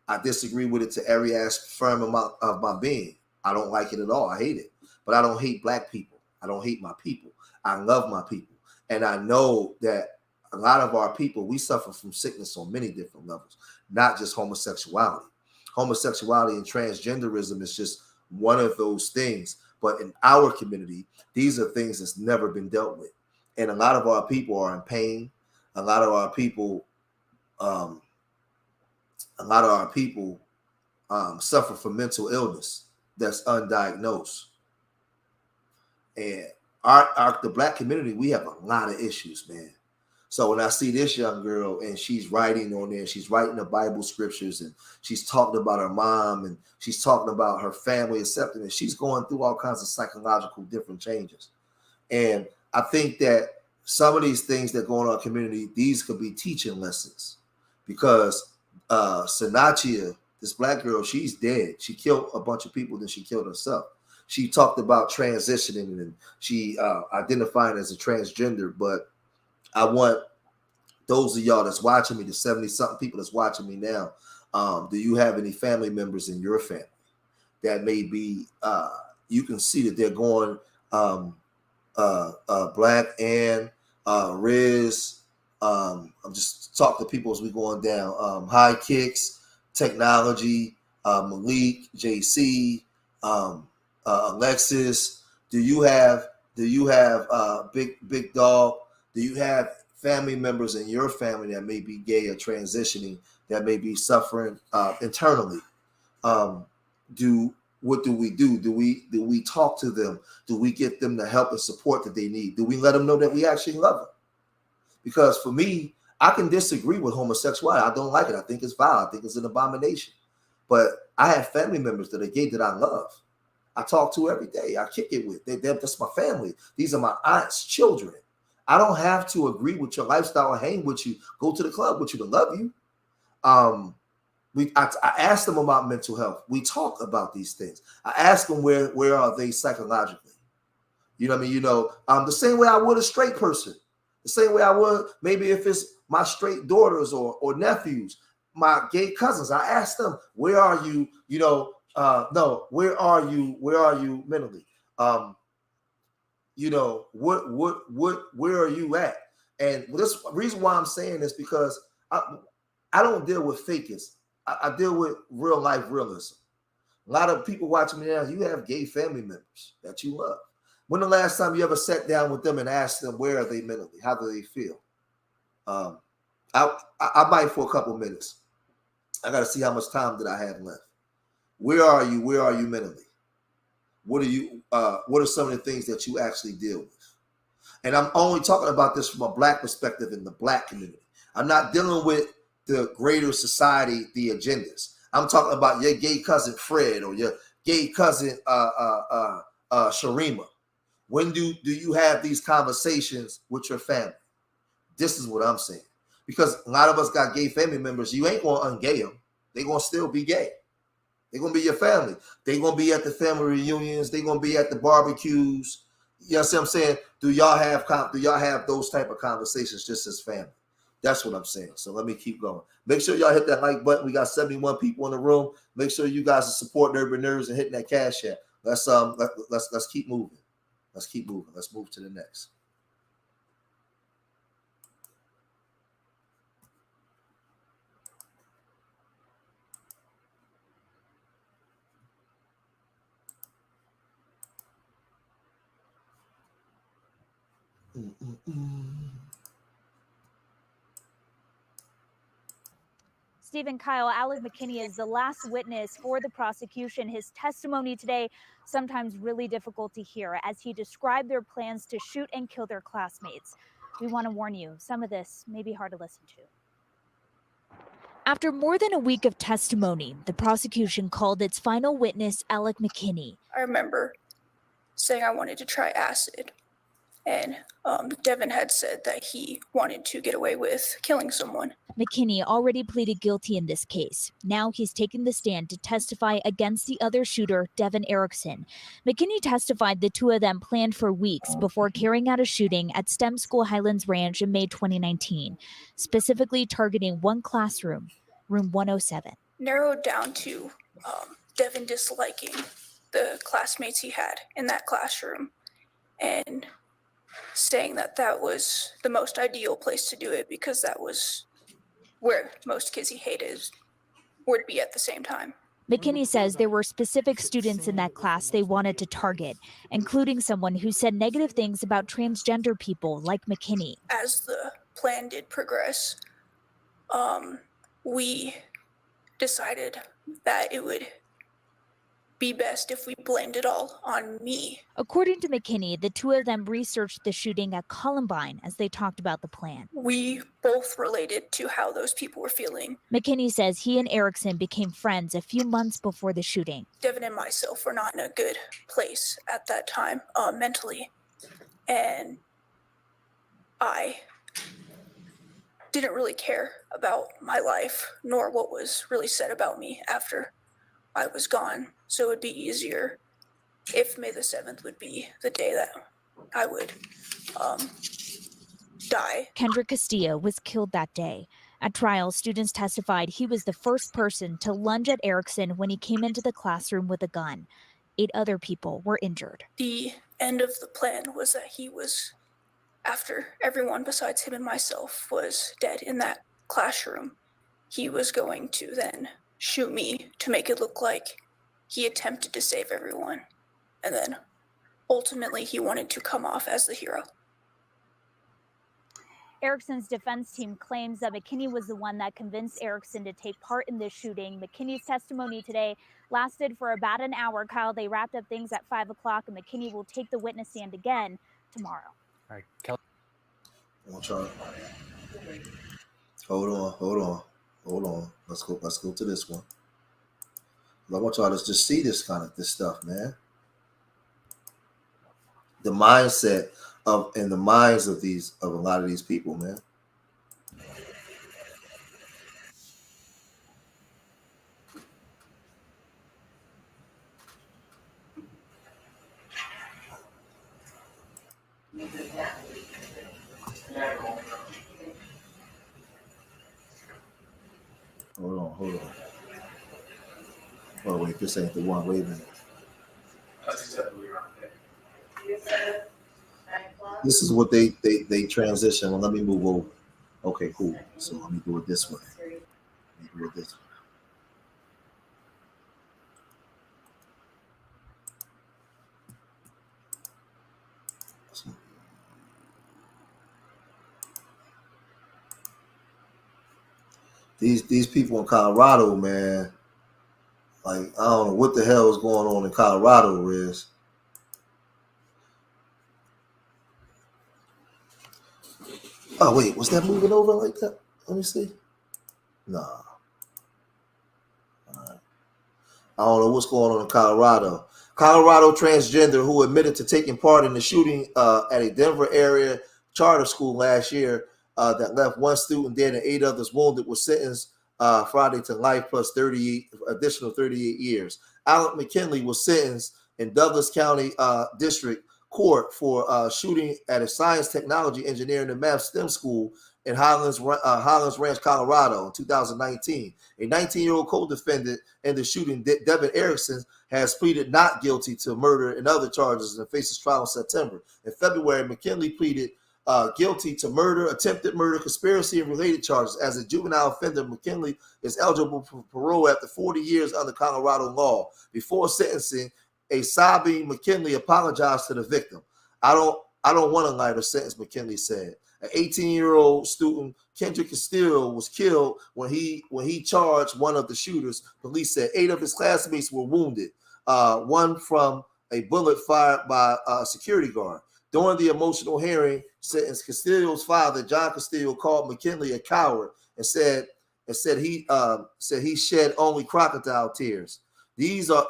I disagree with it to every aspect of my being. I don't like it at all. I hate it. But I don't hate Black people. I don't hate my people. I love my people. And I know that a lot of our people, we suffer from sickness on many different levels, not just homosexuality. Homosexuality and transgenderism is just one of those things. But in our community, these are things that's never been dealt with. And a lot of our people are in pain. A lot of our people suffer from mental illness that's undiagnosed. And the Black community, we have a lot of issues, man. So when I see this young girl and she's writing on there, she's writing the Bible scriptures, and she's talking about her mom, and she's talking about her family accepting it. She's going through all kinds of psychological different changes. And I think that some of these things that go on in our community, these could be teaching lessons, because Sanachia, this Black girl, she's dead. She killed a bunch of people, then she killed herself. She talked about transitioning, and she identifying as a transgender. But I want those of y'all that's watching me, the 70-something people that's watching me now, do you have any family members in your family that may be, you can see that they're going Black and Riz. I'm just talking to people as we going down. High Kicks, Technology, Malik, JC, Alexis. Do you have Big Dog? Do you have family members in your family that may be gay or transitioning, that may be suffering internally? What do we do? Do we talk to them? Do we get them the help and support that they need? Do we let them know that we actually love them? Because for me, I can disagree with homosexuality. I don't like it. I think it's vile. I think it's an abomination. But I have family members that are gay that I love. I talk to every day. I kick it with. That's my family. These are my aunt's children. I don't have to agree with your lifestyle or hang with you, go to the club with you to love you. I asked them about mental health. We talk about these things. I ask them where are they psychologically. You know what I mean? The same way I would a straight person. The same way I would maybe if it's my straight daughters or nephews, my gay cousins. I ask them, where are you? Where are you mentally? Where are you at? And this reason why I'm saying this, because I don't deal with fakists. I deal with real life realism. A lot of people watching me now, you have gay family members that you love. When the last time you ever sat down with them and asked them where are they mentally? How do they feel? I might for a couple minutes. I got to see how much time that I have left. Where are you? Where are you mentally? What are you? What are some of the things that you actually deal with? And I'm only talking about this from a Black perspective in the Black community. I'm not dealing with the greater society, the agendas. I'm talking about your gay cousin Fred or your gay cousin Sharima. When do you have these conversations with your family? This is what I'm saying. Because a lot of us got gay family members. You ain't going to ungay them. They're going to still be gay. They're going to be your family. They're going to be at the family reunions. They're going to be at the barbecues. You know what I'm saying? Do y'all have those type of conversations just as family? That's what I'm saying. So let me keep going. Make sure y'all hit that like button. We got 71 people in the room. Make sure you guys are supporting Urban Nerds and hitting that cash app. Let's keep moving. Let's keep moving. Let's move to the next. Stephen Kyle, Alec McKinney is the last witness for the prosecution. His testimony today, sometimes really difficult to hear, as he described their plans to shoot and kill their classmates. We want to warn you, some of this may be hard to listen to. After more than a week of testimony, the prosecution called its final witness, Alec McKinney. I remember saying I wanted to try acid, and Devin had said that he wanted to get away with killing someone. McKinney already pleaded guilty in this case. Now he's taken the stand to testify against the other shooter, Devin Erickson. McKinney testified the two of them planned for weeks before carrying out a shooting at STEM School Highlands Ranch in May 2019, specifically targeting one classroom, room 107. Narrowed down to Devin disliking the classmates he had in that classroom and saying that that was the most ideal place to do it because that was where most kids he hated would be at the same time. McKinney says there were specific students in that class they wanted to target, including someone who said negative things about transgender people like McKinney. As the plan did progress, we decided that it would be best if we blamed it all on me. According to McKinney, the two of them researched the shooting at Columbine as they talked about the plan. We both related to how those people were feeling. McKinney says he and Erickson became friends a few months before the shooting. Devin and myself were not in a good place at that time, mentally. And I didn't really care about my life, nor what was really said about me after I was gone. So it would be easier if May the 7th would be the day that I would die. Kendrick Castillo was killed that day. At trial, students testified he was the first person to lunge at Erickson when he came into the classroom with a gun. 8 other people were injured. The end of the plan was that he was, after everyone besides him and myself was dead in that classroom, he was going to then shoot me to make it look like he attempted to save everyone. And then ultimately he wanted to come off as the hero. Erickson's defense team claims that McKinney was the one that convinced Erickson to take part in this shooting. McKinney's testimony today lasted for about an hour. Kyle, they wrapped up things at 5 o'clock, and McKinney will take the witness stand again tomorrow. All right, Kelly. Hold on. Let's go to this one. I want y'all to just see this stuff, man. The mindset and the minds of a lot of these people, man. Hold on. Oh wait, this ain't the one. Wait a minute. This is what they transition. Well, let me move over. Okay, cool. So let me do it this way. these people in Colorado, man. Like, I don't know what the hell is going on in Colorado, Riz. Oh, wait, was that moving over like that? Let me see. Nah. All right. I don't know what's going on in Colorado. Colorado transgender who admitted to taking part in the shooting at a Denver area charter school last year that left one student dead and 8 others wounded was sentenced Friday to life plus 38 years. Alec McKinley was sentenced in Douglas County District Court for shooting at a science, technology, engineering, and math STEM school in Highlands Ranch, Colorado in 2019. A 19-year-old co-defendant in the shooting, Devin Erickson, has pleaded not guilty to murder and other charges and faces trial in September. In February, McKinley pleaded guilty to murder, attempted murder, conspiracy, and related charges. As a juvenile offender, McKinley is eligible for parole after 40 years under Colorado law. Before sentencing, a sobbing McKinley apologized to the victim. I don't want a lighter sentence, McKinley said. An 18-year-old student, Kendrick Castillo, was killed when he charged one of the shooters. Police said 8 of his classmates were wounded, one from a bullet fired by a security guard. During the emotional hearing, sentence, Castillo's father, John Castillo, called McKinley a coward and said he shed only crocodile tears. These are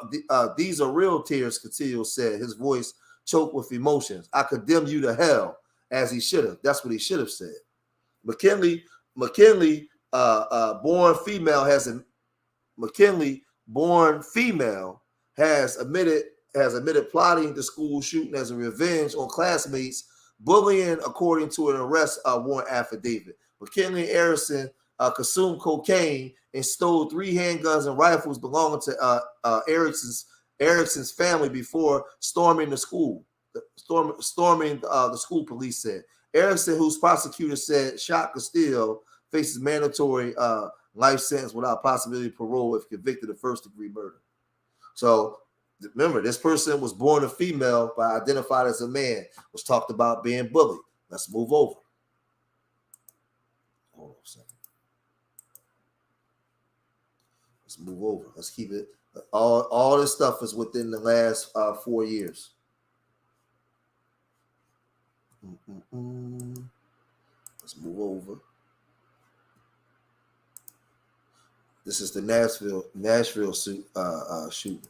real tears, Castillo said, his voice choked with emotions. I condemn you to hell, as he should have. That's what he should have said. McKinley, born female, has admitted plotting the school shooting as a revenge on classmates, bullying, according to an arrest warrant affidavit. McKinley and Erickson consumed cocaine and stole 3 handguns and rifles belonging to Erickson's family before storming the school. Storming the school, police said. Erickson, whose prosecutor said shot Castillo, faces mandatory life sentence without possibility of parole if convicted of first-degree murder. So remember, this person was born a female but identified as a man, was talked about being bullied. Let's move over. Hold on a second. Let's move over. Let's keep it. All this stuff is within the last 4 years. Let's move over. This is the Nashville shooting.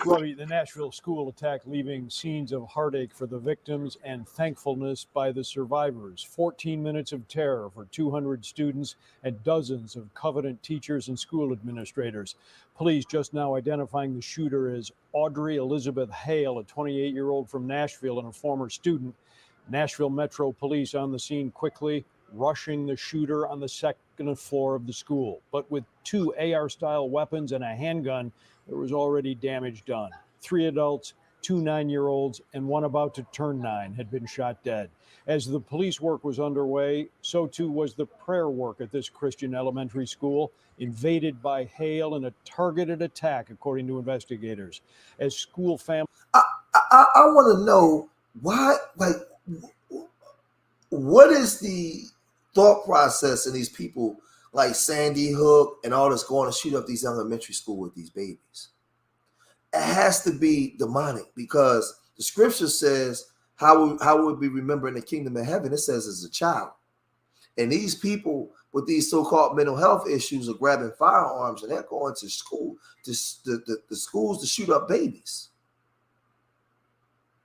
Robbie, the Nashville school attack leaving scenes of heartache for the victims and thankfulness by the survivors. 14 minutes of terror for 200 students and dozens of covenant teachers and school administrators. Police just now identifying the shooter as Audrey Elizabeth Hale, a 28-year-old from Nashville and a former student. Nashville Metro Police on the scene quickly, rushing the shooter on the second floor of the school. But with 2 AR-style weapons and a handgun, there was already damage done. 3 adults, 2 9-year-olds, and one about to turn 9 had been shot dead. As the police work was underway, so too was the prayer work at this Christian elementary school, invaded by Hale in a targeted attack, according to investigators. As school families... I want to know why, like, what is the thought process in these people like Sandy Hook and all this going to shoot up these elementary school with these babies? It has to be demonic, because the scripture says, how would we remember in the kingdom of heaven? It says as a child. And these people with these so-called mental health issues are grabbing firearms and they're going to school, the schools to shoot up babies.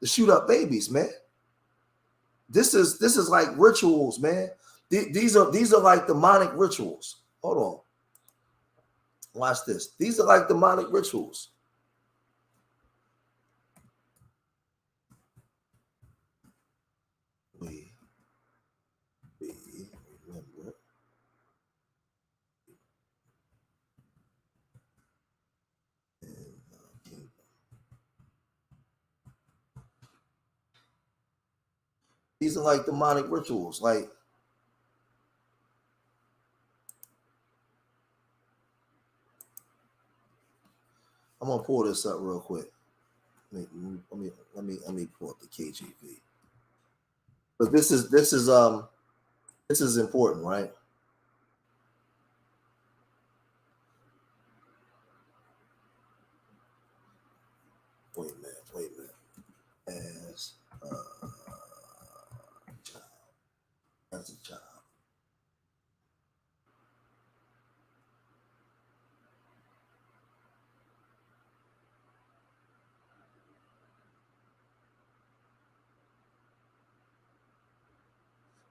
To shoot up babies, man. This is like rituals, man. These are like demonic rituals. Hold on. Watch this. These are like demonic rituals. We remember. These are like demonic rituals. Like, I'm gonna pull this up real quick. Let me pull up the KJV. But this is This is important, right? Wait a minute. As a child.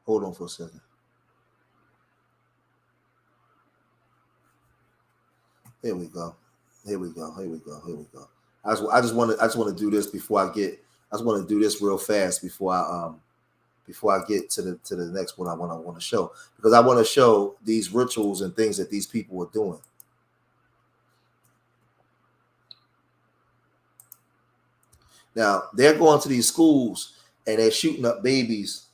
Hold on for a second. Here we go. I just want to do this before I get. I just want to do this real fast before I get to the next one I want to show, because I want to show these rituals and things that these people are doing. Now they're going to these schools and they're shooting up babies.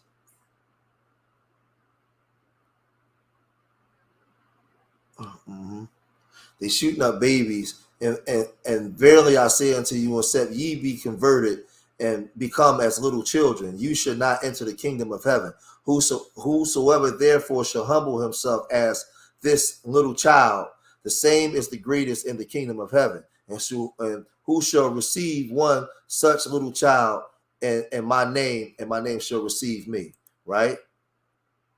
Mm-hmm. They're shooting up babies, and verily I say unto you, except ye be converted and become as little children, you should not enter the kingdom of heaven. Whosoever therefore shall humble himself as this little child, the same is the greatest in the kingdom of heaven. And who shall receive one such little child and my name shall receive me. Right?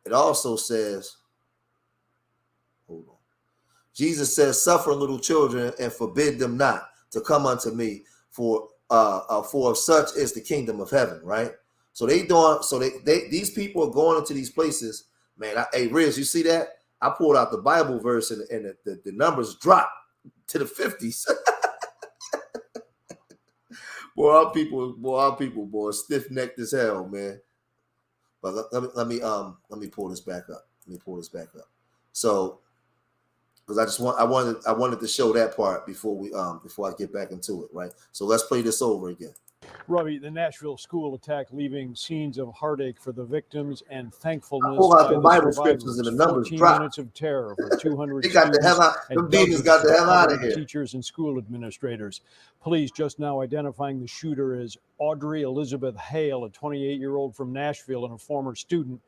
It also says, hold on. Jesus says, suffer little children and forbid them not to come unto me, for of such is the kingdom of heaven, right? So these people are going into these places, man. Hey, Riz, you see that? I pulled out the Bible verse and the numbers dropped to the 50s. Our people, stiff-necked as hell, man. But let me pull this back up. So, because I wanted to show that part before I get back into it, right? So let's play this over again. Robbie, the Nashville school attack leaving scenes of heartache for the victims and thankfulness by the Bible survivors. and the numbers 14 dropped. minutes of terror for 200 They got the hell out. and Demons got the hell out of here. Teachers and school administrators. Police just now identifying the shooter as Audrey Elizabeth Hale, a 28-year-old from Nashville and a former student.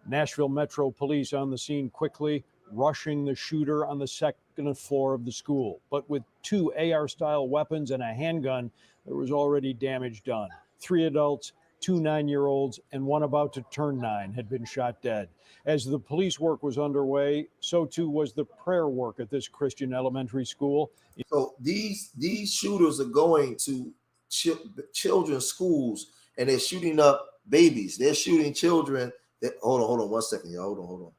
Nashville Metro Police on the scene quickly, rushing the shooter on the second floor of the school. But with 2 AR-style weapons and a handgun, there was already damage done. 3 adults, 2 9-year-olds, and 1 about to turn 9 had been shot dead. As the police work was underway, so too was the prayer work at this Christian elementary school. So these shooters are going to children's schools and they're shooting up babies. They're shooting children. Hold on 1 second, y'all. Hold on.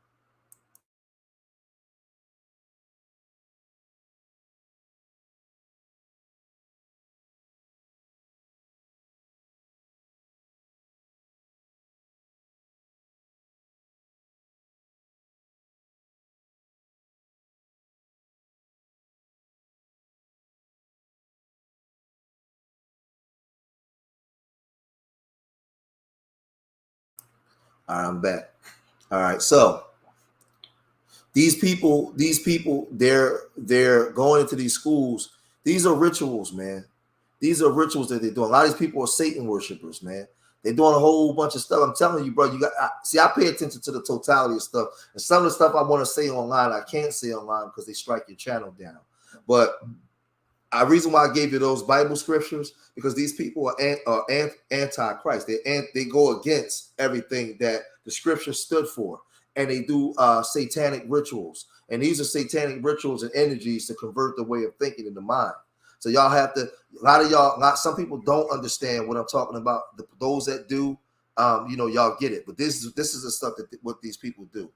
All right, I'm back. All right, so these people, they're going into these schools. These are rituals, man. These are rituals that they're doing. A lot of these people are Satan worshipers, man. They're doing a whole bunch of stuff. I'm telling you, bro. I pay attention to the totality of stuff, and some of the stuff I want to say online, I can't say online because they strike your channel down. But the reason why I gave you those Bible scriptures, because these people are anti-Christ. They go against everything that the scripture stood for, and they do satanic rituals. And these are satanic rituals and energies to convert the way of thinking in the mind. So y'all have to. Some people don't understand what I'm talking about. Those that do, y'all get it. But this is the stuff that what these people do.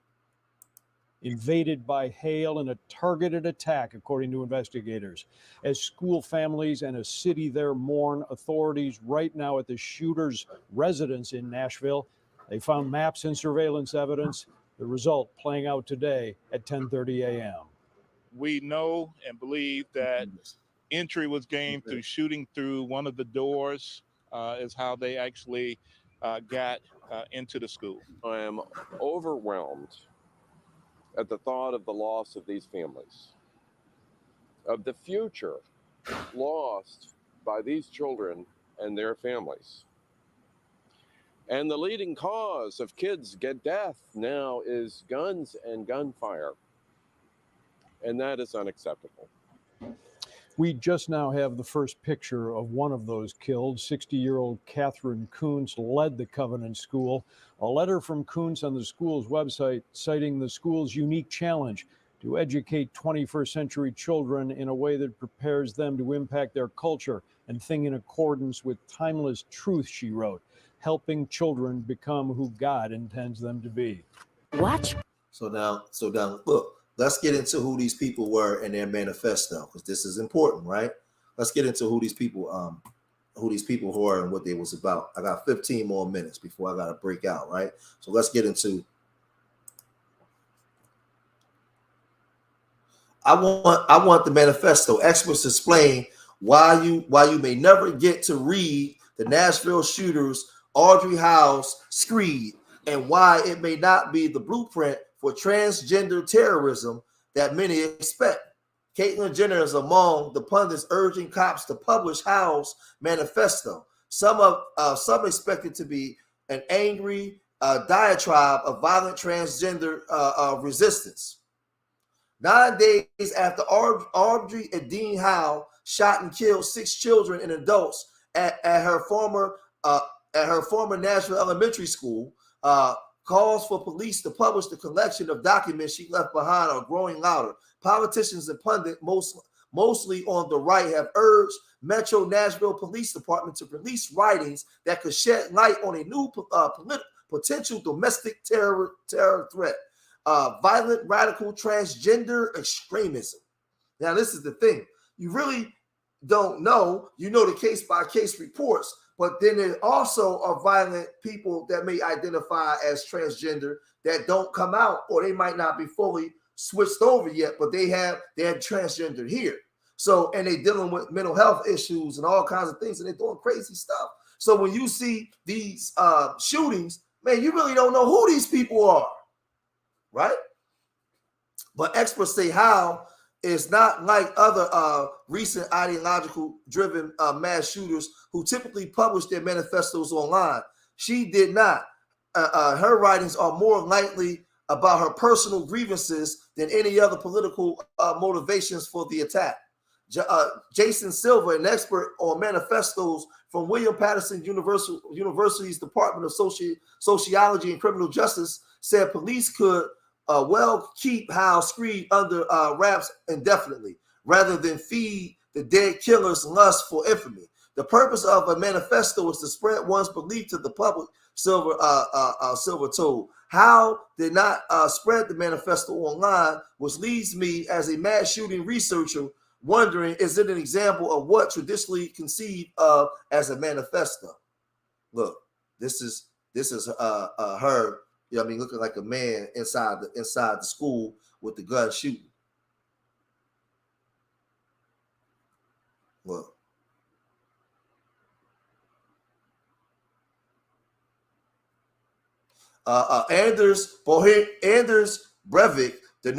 Invaded by hail in a targeted attack, according to investigators. As school families and a city there mourn, authorities right now at the shooter's residence in Nashville, they found maps and surveillance evidence. The result playing out today at 10:30 a.m. We know and believe that entry was gained through shooting through one of the doors, is how they actually got into the school. I am overwhelmed at the thought of the loss of these families, of the future lost by these children and their families. And the leading cause of kids get death now is guns and gunfire. And that is unacceptable. We just now have the first picture of one of those killed. 60-year-old Catherine Coons led the Covenant School. A letter from Coons on the school's website citing the school's unique challenge to educate 21st century children in a way that prepares them to impact their culture and think in accordance with timeless truth, she wrote, helping children become who God intends them to be. Watch. So now, look. Let's get into who these people were in their manifesto, because this is important, right? Let's get into who these people were and what they was about. I got 15 more minutes before I got to break out, right? So let's get into. I want the manifesto. Experts explain why you may never get to read the Nashville shooters Audrey Howe's screed, and why it may not be the blueprint for transgender terrorism that many expect. Caitlyn Jenner is among the pundits urging cops to publish Howe's manifesto. Some expect it to be an angry diatribe of violent transgender resistance. 9 days after Audrey and Dean Howe shot and killed 6 children and adults at her former Nashville elementary school, calls for police to publish the collection of documents she left behind are growing louder. Politicians and pundits, mostly on the right, have urged Metro Nashville Police Department to release writings that could shed light on a new potential domestic terror threat. Violent, radical, transgender extremism. Now, this is the thing. You really don't know. You know the case-by-case reports, but then there also are violent people that may identify as transgender that don't come out, or they might not be fully switched over yet, but they have transgender here. So, and they're dealing with mental health issues and all kinds of things, and they're doing crazy stuff. So when you see these shootings, man, you really don't know who these people are, right? But experts say Howe is not like other recent ideological-driven mass shooters who typically publish their manifestos online. She did not. Her writings are more likely about her personal grievances than any other political motivations for the attack. Jason Silver, an expert on manifestos from William Patterson University's Department of Sociology and Criminal Justice, said police could well keep Howe's screed under wraps indefinitely, rather than feed the dead killer's lust for infamy. The purpose of a manifesto is to spread one's belief to the public, Silver told. Howe did not spread the manifesto online, which leaves me, as a mass shooting researcher, wondering, is it an example of what traditionally conceived of as a manifesto? Look, this is her. You know what I mean, looking like a man inside the school with the gun shooting. Look. Anders Breivik, the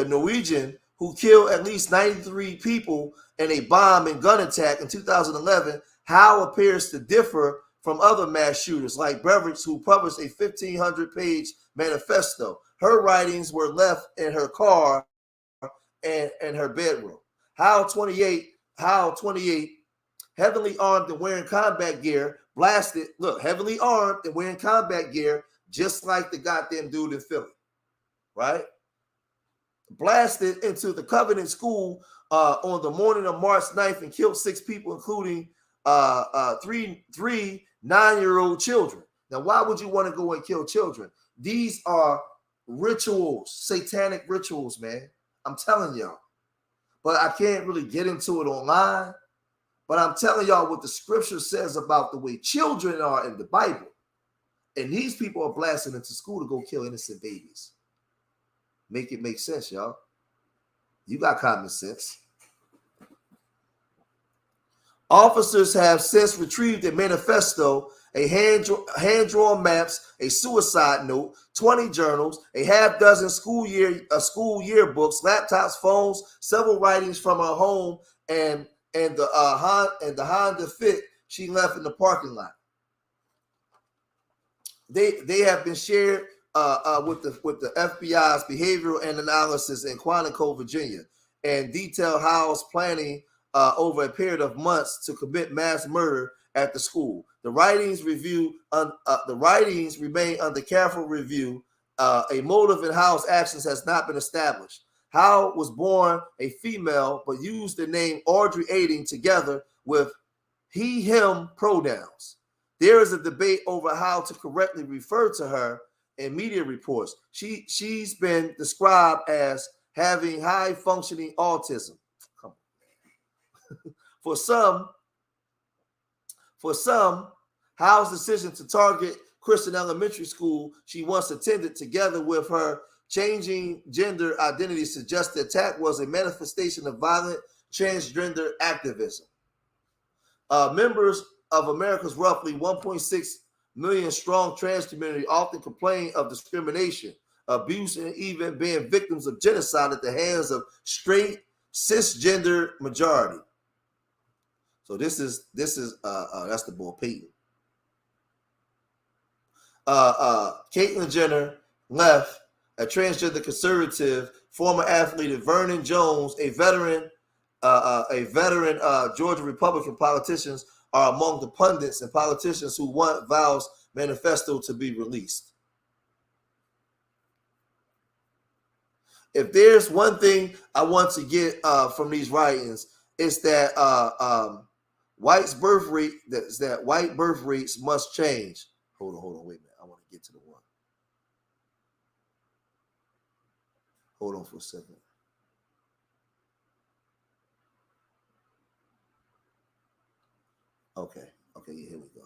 Norwegian who killed at least 93 people in a bomb and gun attack in 2011, Howe appears to differ from other mass shooters like Breivik, who published a 1,500-page manifesto. Her writings were left in her car and her bedroom. Howe, 28, heavily armed and wearing combat gear, blasted. Look, heavily armed and wearing combat gear, just like the goddamn dude in Philly, right? Blasted into the Covenant School on the morning of March 9th and killed 6 people, including three 9-year-old children. Now, why would you want to go and kill children? These are rituals, satanic rituals, man. I'm telling y'all. But I can't really get into it online. But I'm telling y'all what the scripture says about the way children are in the Bible. And these people are blasting into school to go kill innocent babies. Make it make sense, y'all. You got common sense. Officers have since retrieved a manifesto, a hand-drawn maps, a suicide note, 20 journals, a half-dozen school yearbooks, laptops, phones, several writings from her home, and the Honda Fit she left in the parking lot. they have been shared with the FBI's behavioral and analysis in Quantico, Virginia, and detail Howe's planning over a period of months to commit mass murder at the school. The writings remain under careful review. A motive in Howe's actions has not been established. Howe was born a female, but used the name Audrey Aiding together with he, him pronouns. There is a debate over how to correctly refer to her in media reports. She's been described as having high functioning autism. For some, Howe's decision to target Christian elementary school she once attended, together with her changing gender identity, suggests the attack was a manifestation of violent transgender activism. Members of America's roughly 1.6 million strong trans community often complain of discrimination, abuse, and even being victims of genocide at the hands of straight cisgender majority. So this is that's the boy Peyton. Caitlyn Jenner left. A transgender conservative, former athlete Vernon Jones, a veteran Georgia Republican politicians are among the pundits and politicians who want Val's manifesto to be released. If there's one thing I want to get from these writings, it's that white birth rates must change. Hold on, wait a minute. I want to get to the one. Hold on for a second. Okay, yeah, here we go.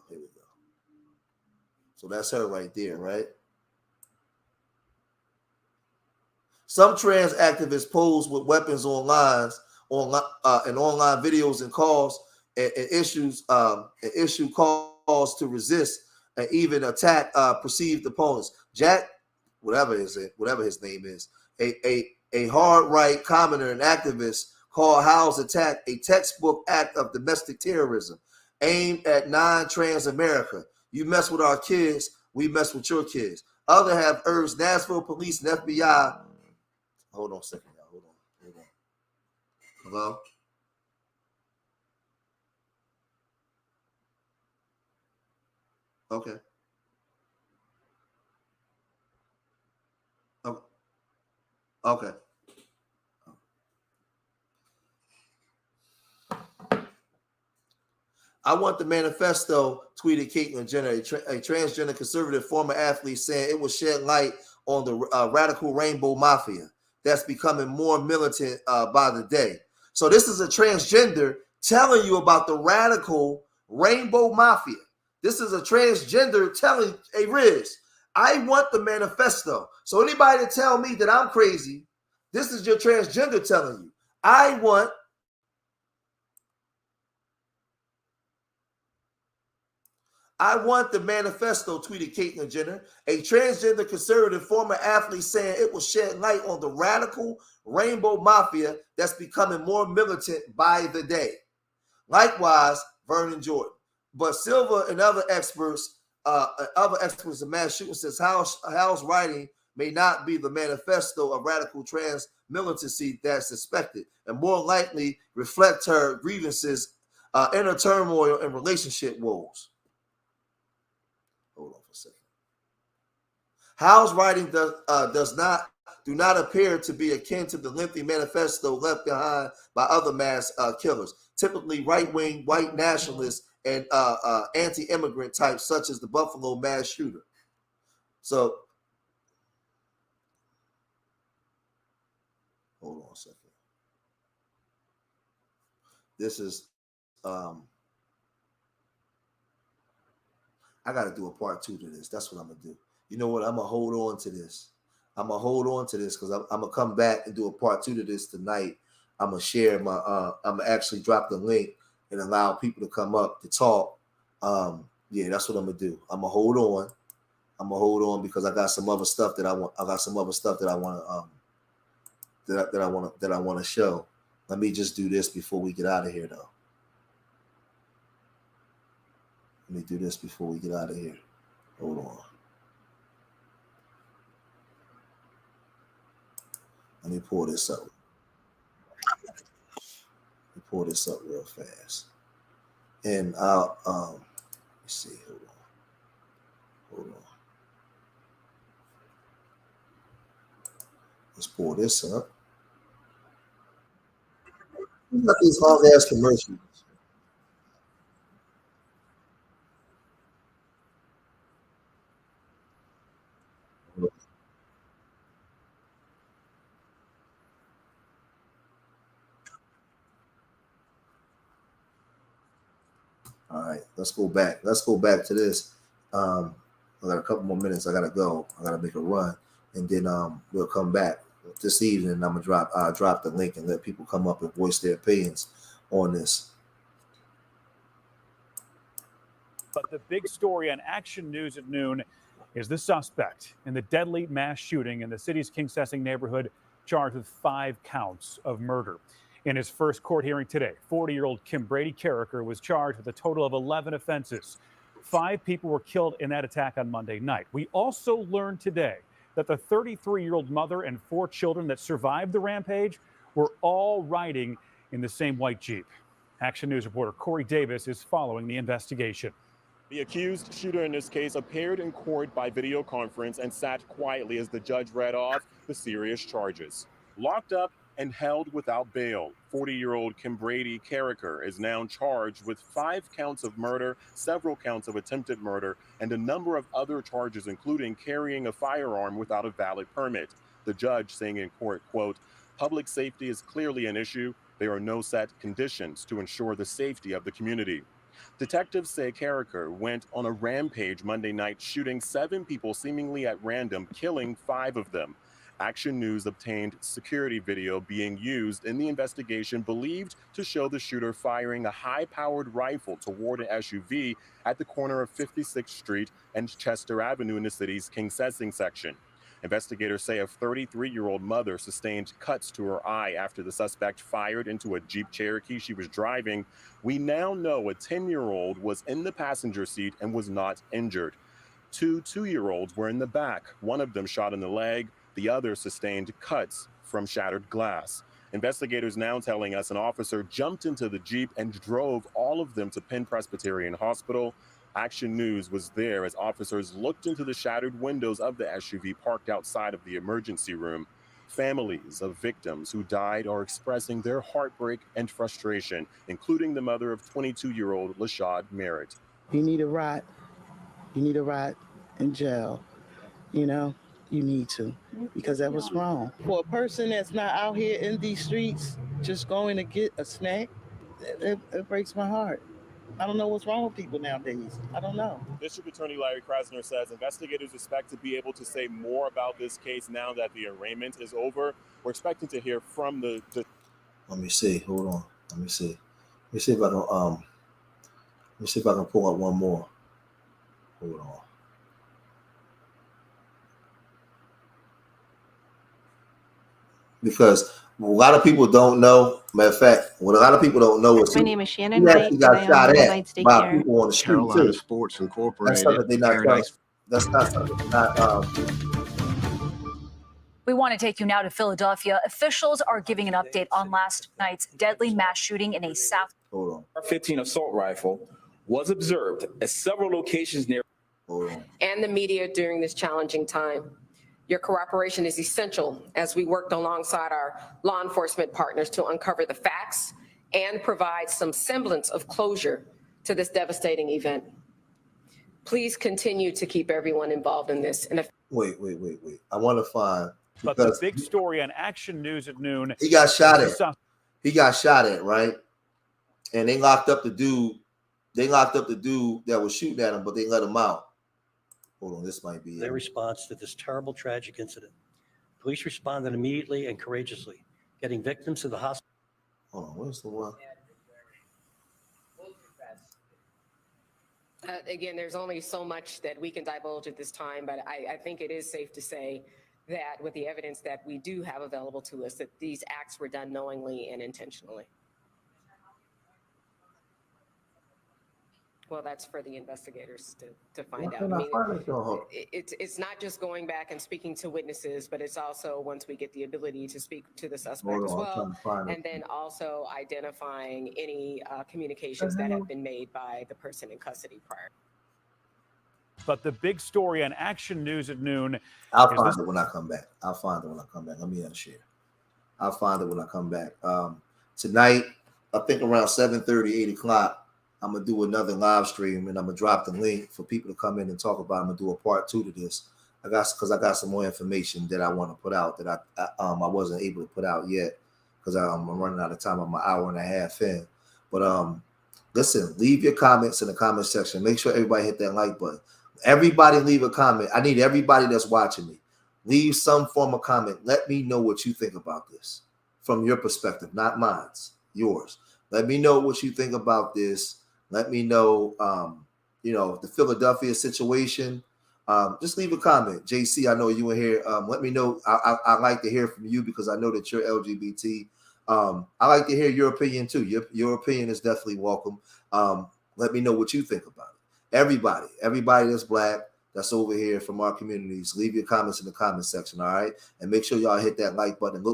So that's her right there, right? Some trans activists pose with weapons online videos and calls and issue calls to resist and even attack perceived opponents. Jack, whatever his name is, a hard right commenter and activist called Howe's attack a textbook act of domestic terrorism aimed at non-trans America. You mess with our kids, we mess with your kids. Others have urged Nashville police and FBI. Hold on a second, y'all. Hold on. Hello? Okay. Okay. I want the manifesto, tweeted Caitlyn Jenner, a transgender conservative former athlete, saying it will shed light on the radical rainbow mafia that's becoming more militant by the day. So this is a transgender telling you about the radical rainbow mafia. This is a transgender telling, hey, Riz, I want the manifesto. So anybody to tell me that I'm crazy, this is your transgender telling you. I want the manifesto, tweeted Caitlyn Jenner, a transgender conservative former athlete, saying it will shed light on the radical rainbow mafia that's becoming more militant by the day. Likewise, Vernon Jordan. But Silva and other experts in mass shooting says Howe's writing may not be the manifesto of radical trans militancy that's suspected, and more likely reflect her grievances, inner turmoil, and relationship woes. Hold on for a second. Howe's writing do not appear to be akin to the lengthy manifesto left behind by other mass killers, typically right-wing white nationalists and anti-immigrant types, such as the Buffalo mass shooter. So, hold on a second. This is I got to do a part 2 to this. That's what I'm going to do. You know what? I'm going to hold on to this. Because I'm going to come back and do a part 2 to this tonight. I'm going to share I'm going to actually drop the link and allow people to come up to talk. Yeah, that's what I'm going to do. I'm going to hold on. Because I got some other stuff that I want. I want to show. Let me just do this before we get out of here, though. Let me do this before we get out of here. Hold on. Let me pull this up. Let me pull this up real fast. And I'll let's see. Hold on. Let's pull this up. Look at these long ass commercials. All right, let's go back. Let's go back to this. I got a couple more minutes. I gotta go. I gotta make a run, and then we'll come back this evening. I'm gonna drop the link and let people come up and voice their opinions on this. But the big story on Action News at noon is the suspect in the deadly mass shooting in the city's King-Sessing neighborhood, charged with 5 counts of murder. In his first court hearing today, 40-year-old Kim Brady Carricker was charged with a total of 11 offenses. 5 people were killed in that attack on Monday night. We also learned today that the 33-year-old mother and 4 children that survived the rampage were all riding in the same white Jeep. Action News reporter Corey Davis is following the investigation. The accused shooter in this case appeared in court by video conference and sat quietly as the judge read off the serious charges. Locked up and held without bail, 40-year-old Kim Brady Carricker is now charged with 5 counts of murder, several counts of attempted murder, and a number of other charges, including carrying a firearm without a valid permit. The judge saying in court, quote, "Public safety is clearly an issue. There are no set conditions to ensure the safety of the community." Detectives say Carricker went on a rampage Monday night, shooting 7 people seemingly at random, killing 5 of them. Action News obtained security video being used in the investigation believed to show the shooter firing a high-powered rifle toward an SUV at the corner of 56th Street and Chester Avenue in the city's King-Sessing section. Investigators say a 33-year-old mother sustained cuts to her eye after the suspect fired into a Jeep Cherokee she was driving. We now know a 10-year-old was in the passenger seat and was not injured. 2 2-year-olds were in the back, one of them shot in the leg, the other sustained cuts from shattered glass. Investigators now telling us an officer jumped into the Jeep and drove all of them to Penn Presbyterian Hospital. Action News was there as officers looked into the shattered windows of the SUV parked outside of the emergency room. Families of victims who died are expressing their heartbreak and frustration, including the mother of 22-year-old Lashad Merritt. You need a rot. You need a rot in jail. You know, you need to, because that was wrong. For a person that's not out here in these streets just going to get a snack, it breaks my heart. I don't know what's wrong with people nowadays. I don't know. District Attorney Larry Krasner says investigators expect to be able to say more about this case now that the arraignment is over. We're expecting to hear from the Let me see. Hold on. Let me see. Let me see if I can let me see if I can pull up one more. Hold on. Because a lot of people don't know. Matter of fact, what a lot of people don't know is my name is Shannon he actually got shot at by Daycare. people on the street Carolina too. Sports That's Incorporated. something they're not Paradise. That's not something they're not. We want to take you now to Philadelphia. Officials are giving an update on last night's deadly mass shooting in a South. Hold on. R-15 assault rifle was observed at several locations near. Hold on. And the media during this challenging time. Your cooperation is essential as we worked alongside our law enforcement partners to uncover the facts and provide some semblance of closure to this devastating event. Please continue to keep everyone involved in this. And Wait. I want to find. But the big story on Action News at noon. He got shot at. He got shot at, right? And they locked up the dude. They locked up the dude that was shooting at him, but they let him out. Hold on, this might be their response to this terrible, tragic incident. Police responded immediately and courageously, getting victims to the hospital. Hold on, where's the one? Again, there's only so much that we can divulge at this time, but I think it is safe to say that with the evidence that we do have available to us, that these acts were done knowingly and intentionally. Well, that's for the investigators to find out. I mean, it's not just going back and speaking to witnesses, but it's also once we get the ability to speak to the suspect as well, and then also identifying any communications that have been made by the person in custody prior. But the big story on Action News at noon. I'll find it when I come back. I'll find it when I come back. Let me unshare. I'll find it when I come back. Tonight, I think around 7:30, 8 o'clock, I'm going to do another live stream, and I'm going to drop the link for people to come in and talk about. I'm going to do a part 2 to this. Because I got some more information that I want to put out that I wasn't able to put out yet because I'm running out of time. I'm an hour and a half in. But listen, leave your comments in the comment section. Make sure everybody hit that like button. Everybody leave a comment. I need everybody that's watching me. Leave some form of comment. Let me know what you think about this from your perspective, not mine, yours. Let me know what you think about this. Let me know, the Philadelphia situation. Just leave a comment. JC, I know you in here. Let me know. I like to hear from you because I know that you're LGBT. I like to hear your opinion too. Your opinion is definitely welcome. Let me know what you think about it. Everybody that's Black, that's over here from our communities, leave your comments in the comment section, all right? And make sure y'all hit that like button.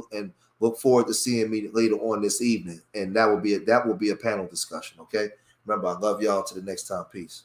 Look forward to seeing me later on this evening, and that will be a panel discussion. Okay. Remember, I love y'all. Till the next time. Peace.